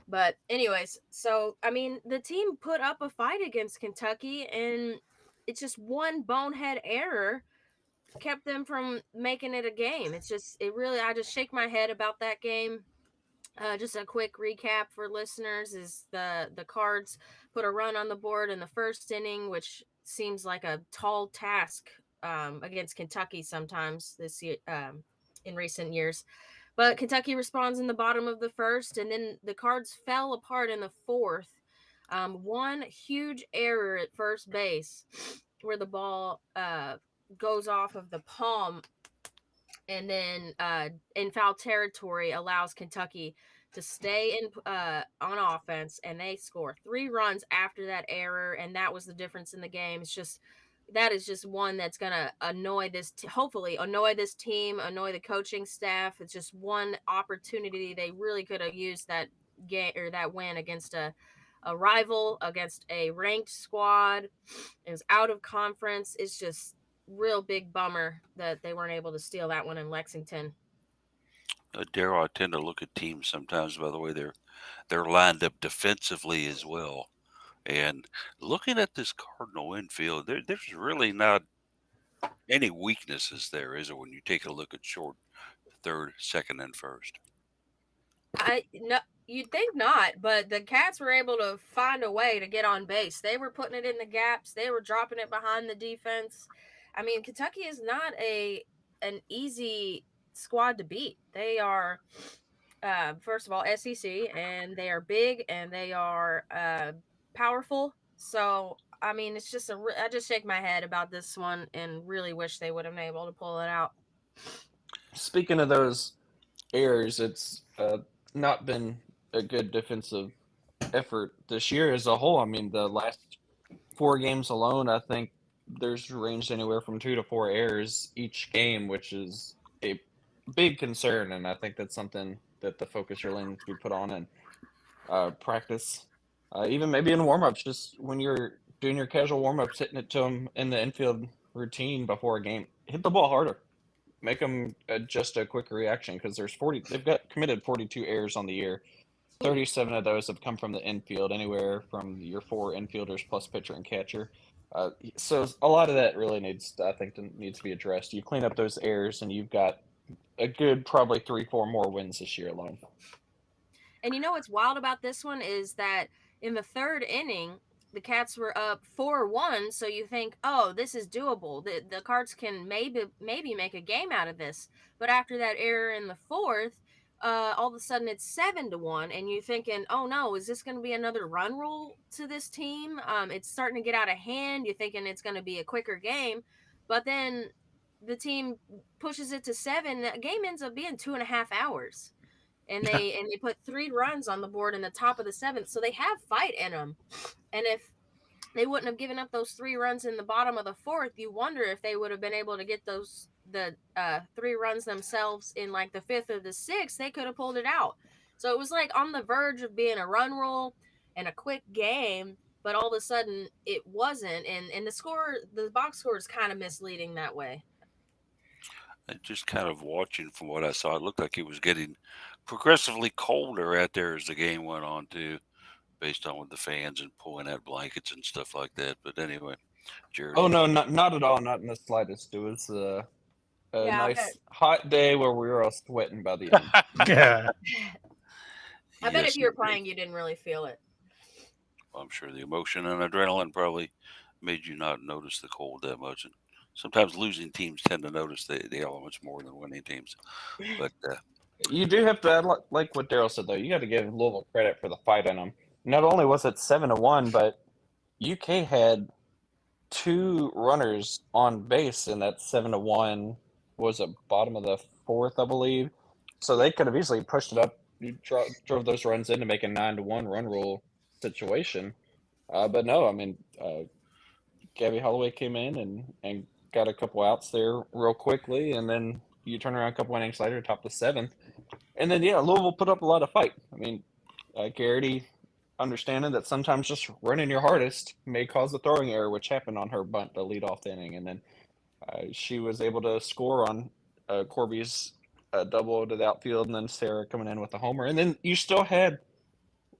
But anyways, so I mean, the team put up a fight against Kentucky, and it's just one bonehead error kept them from making it a game. I just shake my head about that game. Just a quick recap for listeners is the Cards put a run on the board in the first inning, which seems like a tall task against Kentucky sometimes this year, in recent years. But Kentucky responds in the bottom of the first, and then the Cards fell apart in the fourth. One huge error at first base where the ball goes off of the palm and then in foul territory allows Kentucky to stay in on offense, and they score 3 runs after that error, and that was the difference in the game. That is just one that's gonna annoy hopefully annoy this team, annoy the coaching staff. It's just one opportunity they really could have used that game or that win against a rival, against a ranked squad. It was out of conference. It's just real big bummer that they weren't able to steal that one in Lexington. Daryl, I tend to look at teams sometimes by the way they're lined up defensively as well. And looking at this Cardinal infield, there's really not any weaknesses there, is it? When you take a look at short, third, second, and first. No, you'd think not, but the Cats were able to find a way to get on base. They were putting it in the gaps. They were dropping it behind the defense. I mean, Kentucky is not an easy squad to beat. They are, first of all, SEC, and they are big and they are powerful. So, I mean, it's just I just shake my head about this one and really wish they would have been able to pull it out. Speaking of those errors, it's not been a good defensive effort this year as a whole. I mean, the last 4 games alone, I think there's ranged anywhere from 2 to 4 errors each game, which is a big concern, and I think that's something that the focus really needs to be put on in practice. Even maybe in warm-ups, just when you're doing your casual warm-ups, hitting it to them in the infield routine before a game, hit the ball harder. Make them just a quick reaction, because they've got committed 42 errors on the year. 37 of those have come from the infield, anywhere from your 4 infielders plus pitcher and catcher. So a lot of that really needs to be addressed. You clean up those errors, and you've got a good probably 3-4 more wins this year alone. And you know what's wild about this one is that in the third inning, the Cats were up 4-1, so you think, oh, this is doable. The Cards can maybe make a game out of this. But after that error in the fourth, all of a sudden it's 7-1, and you're thinking, oh no, is this going to be another run rule to this team? It's starting to get out of hand. You're thinking it's going to be a quicker game, but then the team pushes it to 7. The game ends up being 2.5 hours. And they put 3 runs on the board in the top of the 7th, so they have fight in them. And if they wouldn't have given up those 3 runs in the bottom of the 4th, you wonder if they would have been able to get the 3 runs themselves in like the 5th or the 6th. They could have pulled it out. So it was like on the verge of being a run roll and a quick game, but all of a sudden it wasn't. And the box score is kind of misleading that way. And just kind of watching from what I saw, it looked like it was getting progressively colder out there as the game went on too, based on with the fans and pulling out blankets and stuff like that. But anyway, Jared. Oh no, not at all, not in the slightest. It was a nice hot day where we were all sweating by the end. Yeah. I bet if you were playing, you didn't really feel it. I'm sure the emotion and adrenaline probably made you not notice the cold that much. And sometimes losing teams tend to notice the elements more than winning teams. But you do have to add, like what Daryl said, though. You got to give Louisville credit for the fight in them. Not only was it 7-1, but UK had 2 runners on base in that 7-1. Was it bottom of the 4th, I believe? So they could have easily pushed it up. You drove those runs in to make a 9-1 run rule situation. But no, I mean, Gabby Holloway came in and got a couple outs there real quickly, and then you turn around a couple innings later, top the 7th. And then, Louisville put up a lot of fight. I mean, Garrity understanding that sometimes just running your hardest may cause a throwing error, which happened on her bunt to lead off the inning. And then she was able to score on Corby's a double to the outfield, and then Sarah coming in with a homer, and then you still had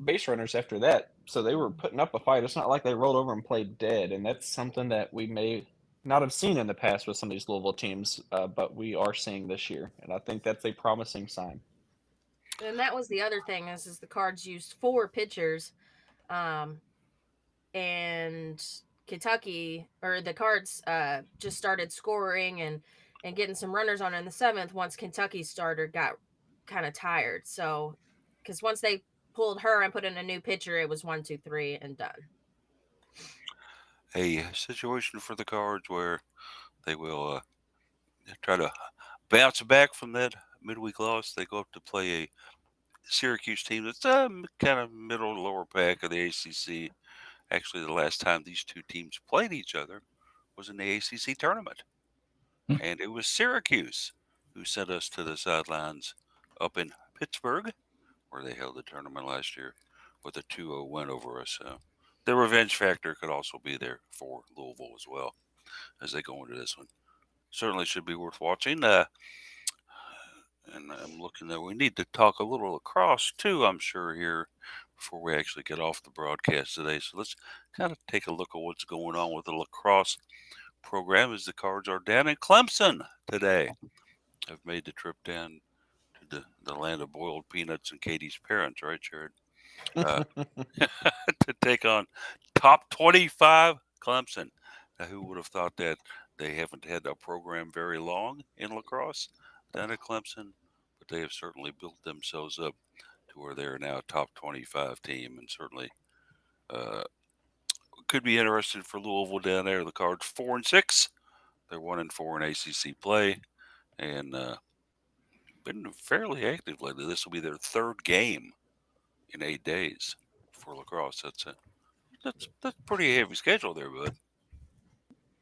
base runners after that, so they were putting up a fight. It's not like they rolled over and played dead, and that's something that we may not have seen in the past with some of these Louisville teams, but we are seeing this year, and I think that's a promising sign. And that was the other thing is the Cards used 4 pitchers, and Kentucky or the Cards just started scoring and getting some runners on in the 7th once Kentucky's starter got kind of tired. So because once they pulled her and put in a new pitcher, it was 1, 2, 3 and done. A situation for the Cards where they will try to bounce back from that midweek loss. They go up to play a Syracuse team that's kind of middle lower pack of the ACC. Actually, the last time these two teams played each other was in the ACC tournament, and it was Syracuse who sent us to the sidelines up in Pittsburgh, where they held the tournament last year with a 2-0 win over us. The revenge factor could also be there for Louisville as well as they go into this one. Certainly should be worth watching. And I'm looking that we need to talk a little lacrosse too, I'm sure, here before we actually get off the broadcast today. So let's kind of take a look at what's going on with the lacrosse program as the Cards are down in Clemson today. I've made the trip down to the land of boiled peanuts and Katie's parents, right, Jared? To take on top 25 Clemson. Now, who would have thought that? They haven't had a program very long in lacrosse down at Clemson, but they have certainly built themselves up to where they're now a top 25 team, and certainly could be interesting for Louisville down there. The Cards 4-6, they're 1-4 in ACC play, and been fairly active lately. This will be their 3rd game in 8 days for lacrosse. That's pretty heavy schedule there, bud.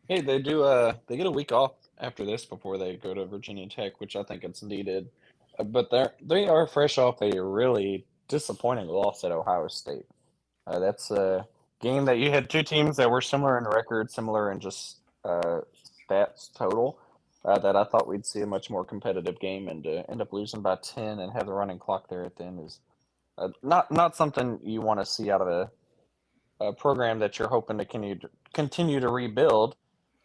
Hey, they do. They get a week off after this before they go to Virginia Tech, which I think it's needed. But they are fresh off a really disappointing loss at Ohio State. That's a game that you had 2 teams that were similar in record, similar in just stats total. That I thought we'd see a much more competitive game, and to end up losing by 10 and have the running clock there at the end is not something you want to see out of a program that you're hoping to continue to rebuild.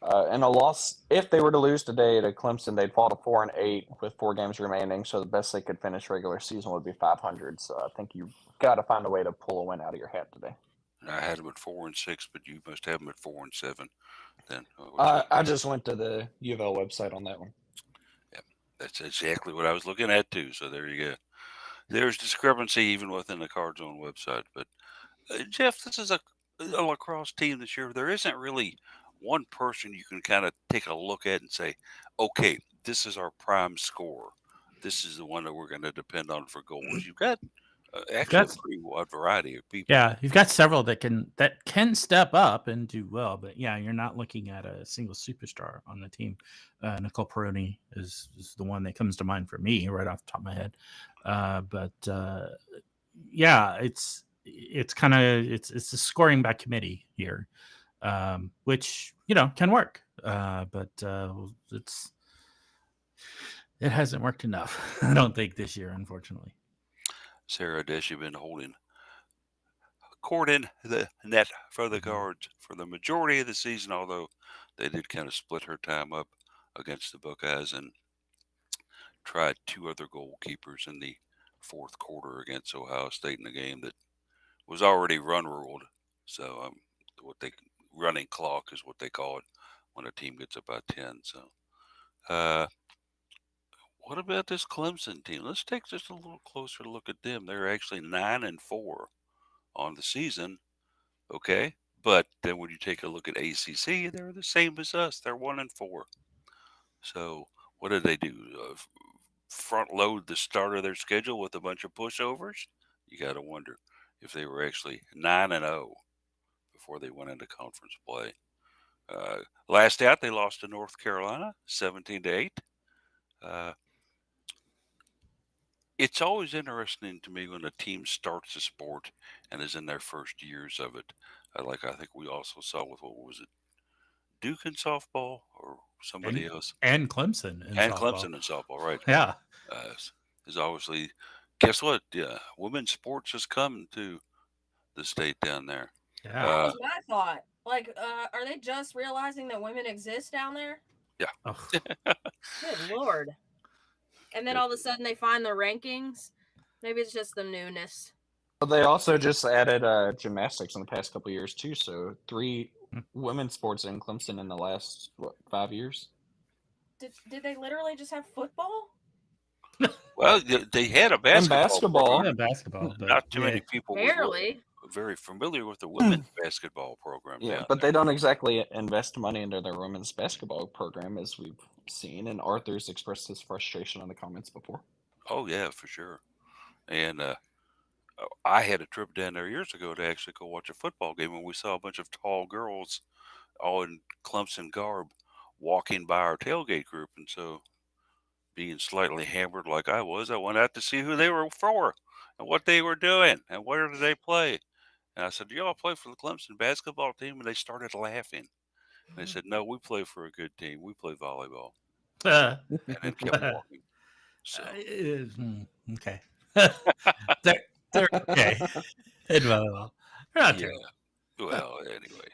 And a loss, if they were to lose today to Clemson, they'd fall to 4-8 with 4 games remaining. So the best they could finish regular season would be 500. So I think you've got to find a way to pull a win out of your hat today. I had them at 4-6, but you must have them at 4-7. Then I just went to the UofL website on that one. Yeah, that's exactly what I was looking at too. So there you go. There's discrepancy even within the Cards' own website. But Jeff, this is a lacrosse team this year. There isn't really one person you can kind of take a look at and say, okay, this is our prime scorer. This is the one that we're going to depend on for goals. You've got actually a pretty wide variety of people. Yeah, you've got several that can step up and do well, but yeah, you're not looking at a single superstar on the team. Nicole Peroni is the one that comes to mind for me right off the top of my head. But yeah, it's kind of it's a scoring by committee here, which can work, but it hasn't worked enough. I don't think this year, unfortunately. Sarah Desch, you've been holding court in the net for the Cards for the majority of the season, although they did kind of split her time up against the Buckeyes and tried 2 other goalkeepers in the 4th quarter against Ohio State in a game that was already run ruled. So running clock is what they call it when a team gets up by 10. So what about this Clemson team? Let's take just a little closer look at them. They're actually 9-4 on the season. Okay. But then when you take a look at ACC, they're the same as us. They're 1-4. So what did they do? Front load the start of their schedule with a bunch of pushovers? You got to wonder if they were actually 9-0 before they went into conference play. Last out, they lost to North Carolina, 17-8. It's always interesting to me when a team starts a sport and is in their first years of it. I think we also saw with, what was it, Duke in softball or somebody else? And Clemson in And softball. Clemson in softball, right? Yeah. Is obviously, guess what? Yeah, women's sports has come to the state down there. Yeah. That was my thought. Like, are they just realizing that women exist down there? Oh, Good Lord. And then all of a sudden they find the rankings. Maybe it's just the newness. But they also just added gymnastics in the past couple of years too. So 3 women's sports in Clemson in the last 5 years. Did they literally just have football? Well, they had a basketball. basketball. yeah, basketball. But Not too many people were Barely. very familiar with the women's basketball program. Yeah, down but there. they don't exactly invest money into their women's basketball program, as we've seen. And Arthur's expressed his frustration on the comments before. Oh yeah, for sure. And I had a trip down there years ago to actually go watch a football game, and we saw a bunch of tall girls, all in Clemson garb, walking by our tailgate group. And so, being slightly hammered like I was, I went out to see who they were for and what they were doing and where did they play. And I said, "Do y'all play for the Clemson basketball team?" And they started laughing. And they said, "No, we play for a good team. We play volleyball." And then kept walking. So okay. they're okay. In volleyball. They're not yeah. terrible. Well, anyway.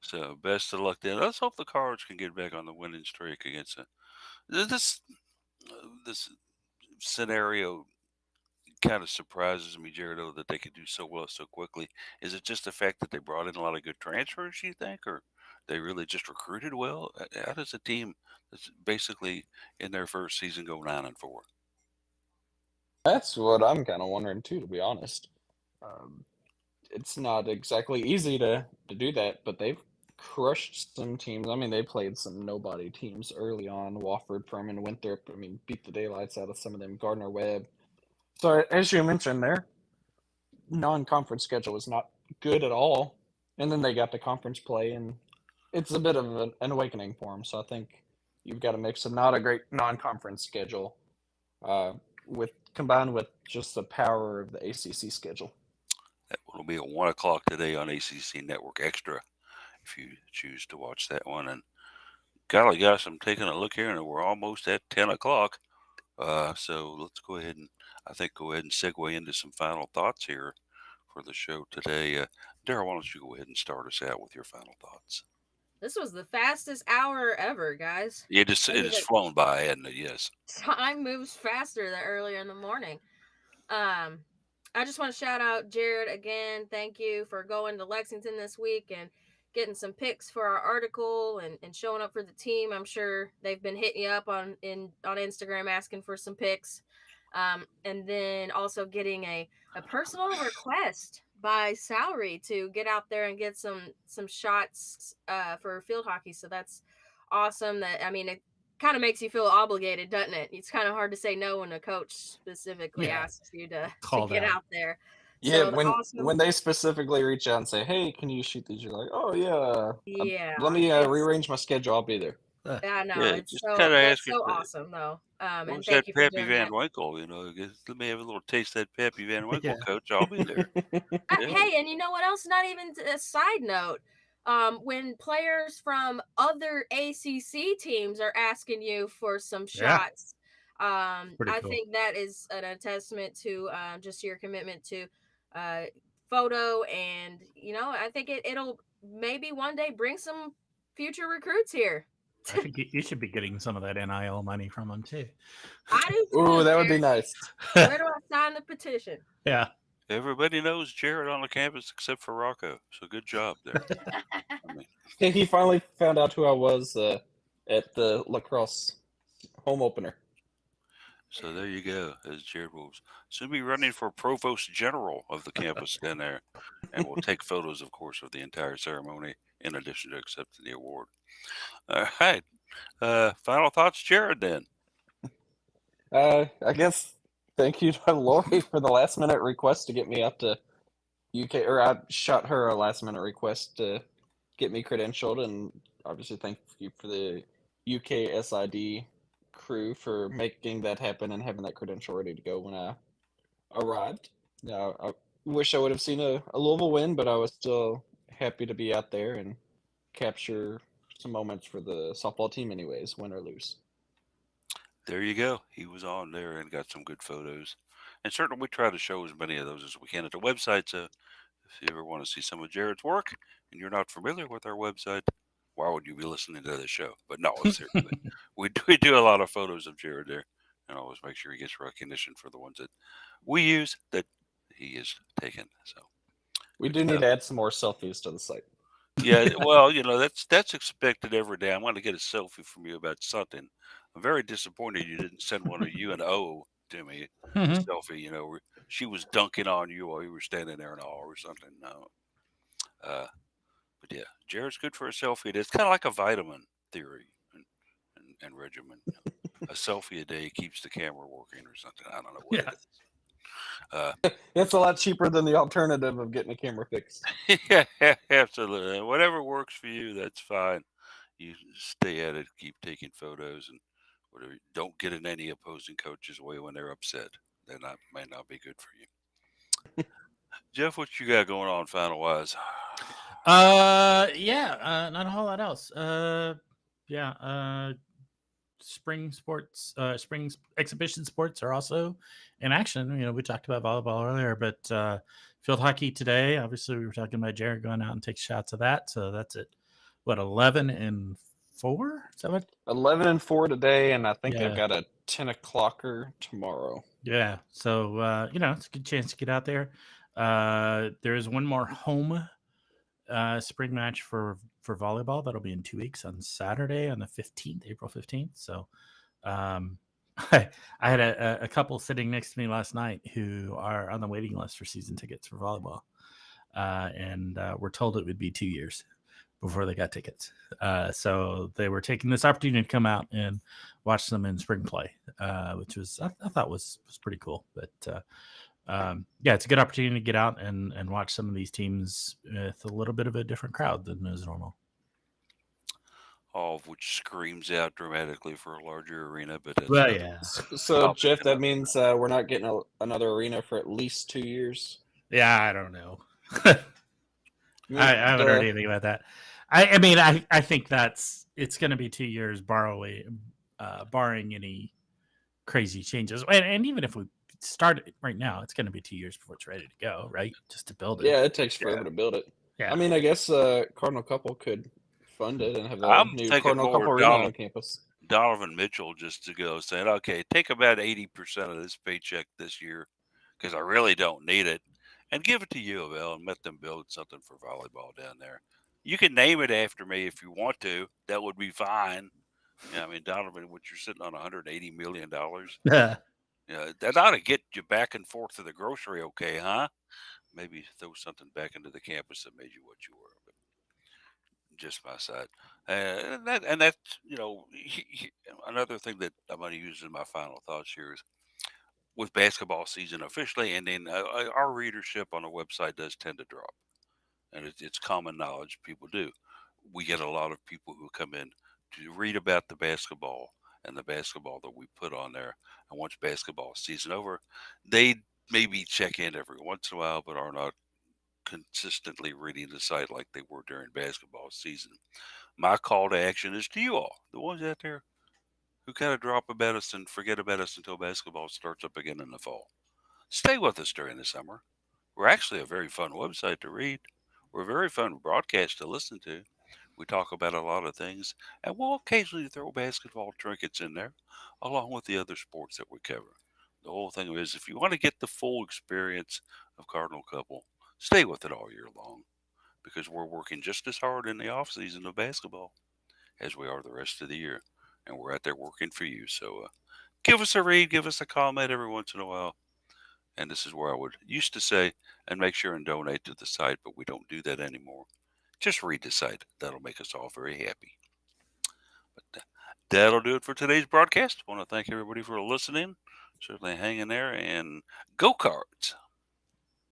So best of luck then. Let's hope the Cards can get back on the winning streak against this this scenario. Kind of surprises me, Jared, that they could do so well so quickly. Is it just the fact that they brought in a lot of good transfers, you think, or they really just recruited well? How does a team that's basically in their first season go 9-4? That's what I'm kind of wondering too, to be honest. It's not exactly easy to do that, but they've crushed some teams. I mean, they played some nobody teams early on. Wofford, Furman, Winthrop. I mean, beat the daylights out of some of them. Gardner Webb. So as you mentioned, their non-conference schedule was not good at all, and then they got to conference play, and it's a bit of an awakening for them. So I think you've got a mix of not a great non-conference schedule, with combined with just the power of the ACC schedule. That will be at 1 o'clock today on ACC Network Extra if you choose to watch that one. And golly gosh, I'm taking a look here, and we're almost at 10 o'clock. So let's go ahead and segue into some final thoughts here for the show today. Daryl, why don't you go ahead and start us out with your final thoughts? This was the fastest hour ever, guys. It has flown by, hasn't it? Yes. Time moves faster than earlier in the morning. I just want to shout out Jared again. Thank you for going to Lexington this week and getting some pics for our article and showing up for the team. I'm sure they've been hitting you up on Instagram asking for some pics. And then also getting a personal request by Salary to get out there and get some shots for field hockey. So that's awesome. It kind of makes you feel obligated, doesn't it? It's kind of hard to say no when a coach specifically asks you to get out there. Yeah, So when they specifically reach out and say, "Hey, can you shoot these?" You're like, "Oh yeah, let me rearrange my schedule. I'll be there." Yeah, no, Yeah, it's just so kinda that's ask you so for- awesome though. What And was thank that you for Pappy doing Van that. Winkle? Let me have a little taste of that Pappy Van Winkle, Coach. I'll be there. Yeah. Hey, and you know what else? Not even a side note. When players from other ACC teams are asking you for some shots, I cool. think that is a testament to just your commitment to photo, and I think it'll maybe one day bring some future recruits here. I think you should be getting some of that NIL money from them too. I do too. Ooh, that would be nice. Where do I sign the petition? Yeah. Everybody knows Jared on the campus except for Rocco. So good job there. Hey, he finally found out who I was at the lacrosse home opener. So there you go. As Jared will soon be running for provost general of the campus down there, and we'll take photos, of course, of the entire ceremony in addition to accepting the award. All right. Final thoughts, Jared. Then. I guess thank you to Lori for the last minute request to get me up to UK, or I shot her a last minute request to get me credentialed, and obviously thank you for the UK SID crew for making that happen and having that credential ready to go when I arrived. I wish I would have seen a Louisville win, but I was still happy to be out there and capture some moments for the softball team, anyways, win or lose. There you go. He was on there and got some good photos. And certainly we try to show as many of those as we can at the website. So if you ever want to see some of Jared's work and you're not familiar with our website, why would you be listening to this show? But no, seriously, we do a lot of photos of Jared there, and always make sure he gets recognition for the ones that we use that he is taken. So We good do need stuff. to add some more selfies to the site. Yeah, well, that's expected every day. I'm going to get a selfie from you about something. I'm very disappointed you didn't send one of you and O to me. A Mhm. selfie, where she was dunking on you while you were standing there and all or something. No. But yeah, Jared's good for a selfie. It's kind of like a vitamin theory and regimen. A selfie a day keeps the camera working or something. I don't know what Yeah. it is. Uh, It's a lot cheaper than the alternative of getting a camera fixed. yeah, absolutely. Whatever works for you, that's fine. You stay at it, keep taking photos, and whatever. Don't get in any opposing coach's way when they're upset. Might not be good for you. Jeff, what you got going on final wise? Yeah, not a whole lot else. Yeah, spring sports, exhibition sports are also in action. We talked about volleyball earlier, but field hockey today. Obviously, we were talking about Jared going out and take shots of that. So that's at what 11-4. Is that what? 11-4 today, and I think they've Yeah. got a 10 o'clocker tomorrow. Yeah. So it's a good chance to get out there. There is one more home spring match for volleyball that'll be in 2 weeks on Saturday on the 15th, April 15th. So I had a couple sitting next to me last night who are on the waiting list for season tickets for volleyball, and we're told it would be 2 years before they got tickets. So they were taking this opportunity to come out and watch them in spring play, which was I thought was pretty cool. But yeah, it's a good opportunity to get out and watch some of these teams with a little bit of a different crowd than is normal. All of which screams out dramatically for a larger arena, but that's Well, another yeah, So, topic. Jeff, that means we're not getting another arena for at least 2 years. yeah. I don't know. I mean, I haven't heard anything about that. I mean, I think it's going to be 2 years, barring any crazy changes. And even if we start it right now, it's going to be 2 years before it's ready to go, right? Just to build it. Yeah, it takes forever to build it. Yeah. I mean, I guess Cardinal Couple could fund it and have a I'm new thinking Cardinal more Couple arena on campus. Donovan Mitchell just to go saying, okay, take about 80% of this paycheck this year because I really don't need it and give it to UofL and let them build something for volleyball down there. You can name it after me if you want to. That would be fine. Yeah, I mean, Donovan, what you're sitting on $180 million. That ought to get you back and forth to the grocery, okay, huh? Maybe throw something back into the campus that made you what you were. But just my side. And that's, another thing that I'm going to use in my final thoughts here is with basketball season officially ending, our readership on the website does tend to drop. And it's common knowledge people do. We get a lot of people who come in to read about the basketball and the basketball that we put on there. And once basketball season over, they maybe check in every once in a while, but are not consistently reading the site like they were during basketball season. My call to action is to you all, the ones out there who kind of drop about us and forget about us until basketball starts up again in the fall. Stay with us during the summer. We're actually a very fun website to read. We're a very fun broadcast to listen to. We talk about a lot of things, and we'll occasionally throw basketball trinkets in there, along with the other sports that we cover. The whole thing is, if you want to get the full experience of Cardinal Couple, stay with it all year long, because we're working just as hard in the off season of basketball as we are the rest of the year, and we're out there working for you. So give us a read, give us a comment every once in a while. And this is where I would used to say, and make sure and donate to the site, but we don't do that anymore. Just read the site. That'll make us all very happy. But that'll do it for today's broadcast. I want to thank everybody for listening. Certainly hang in there and go Cards.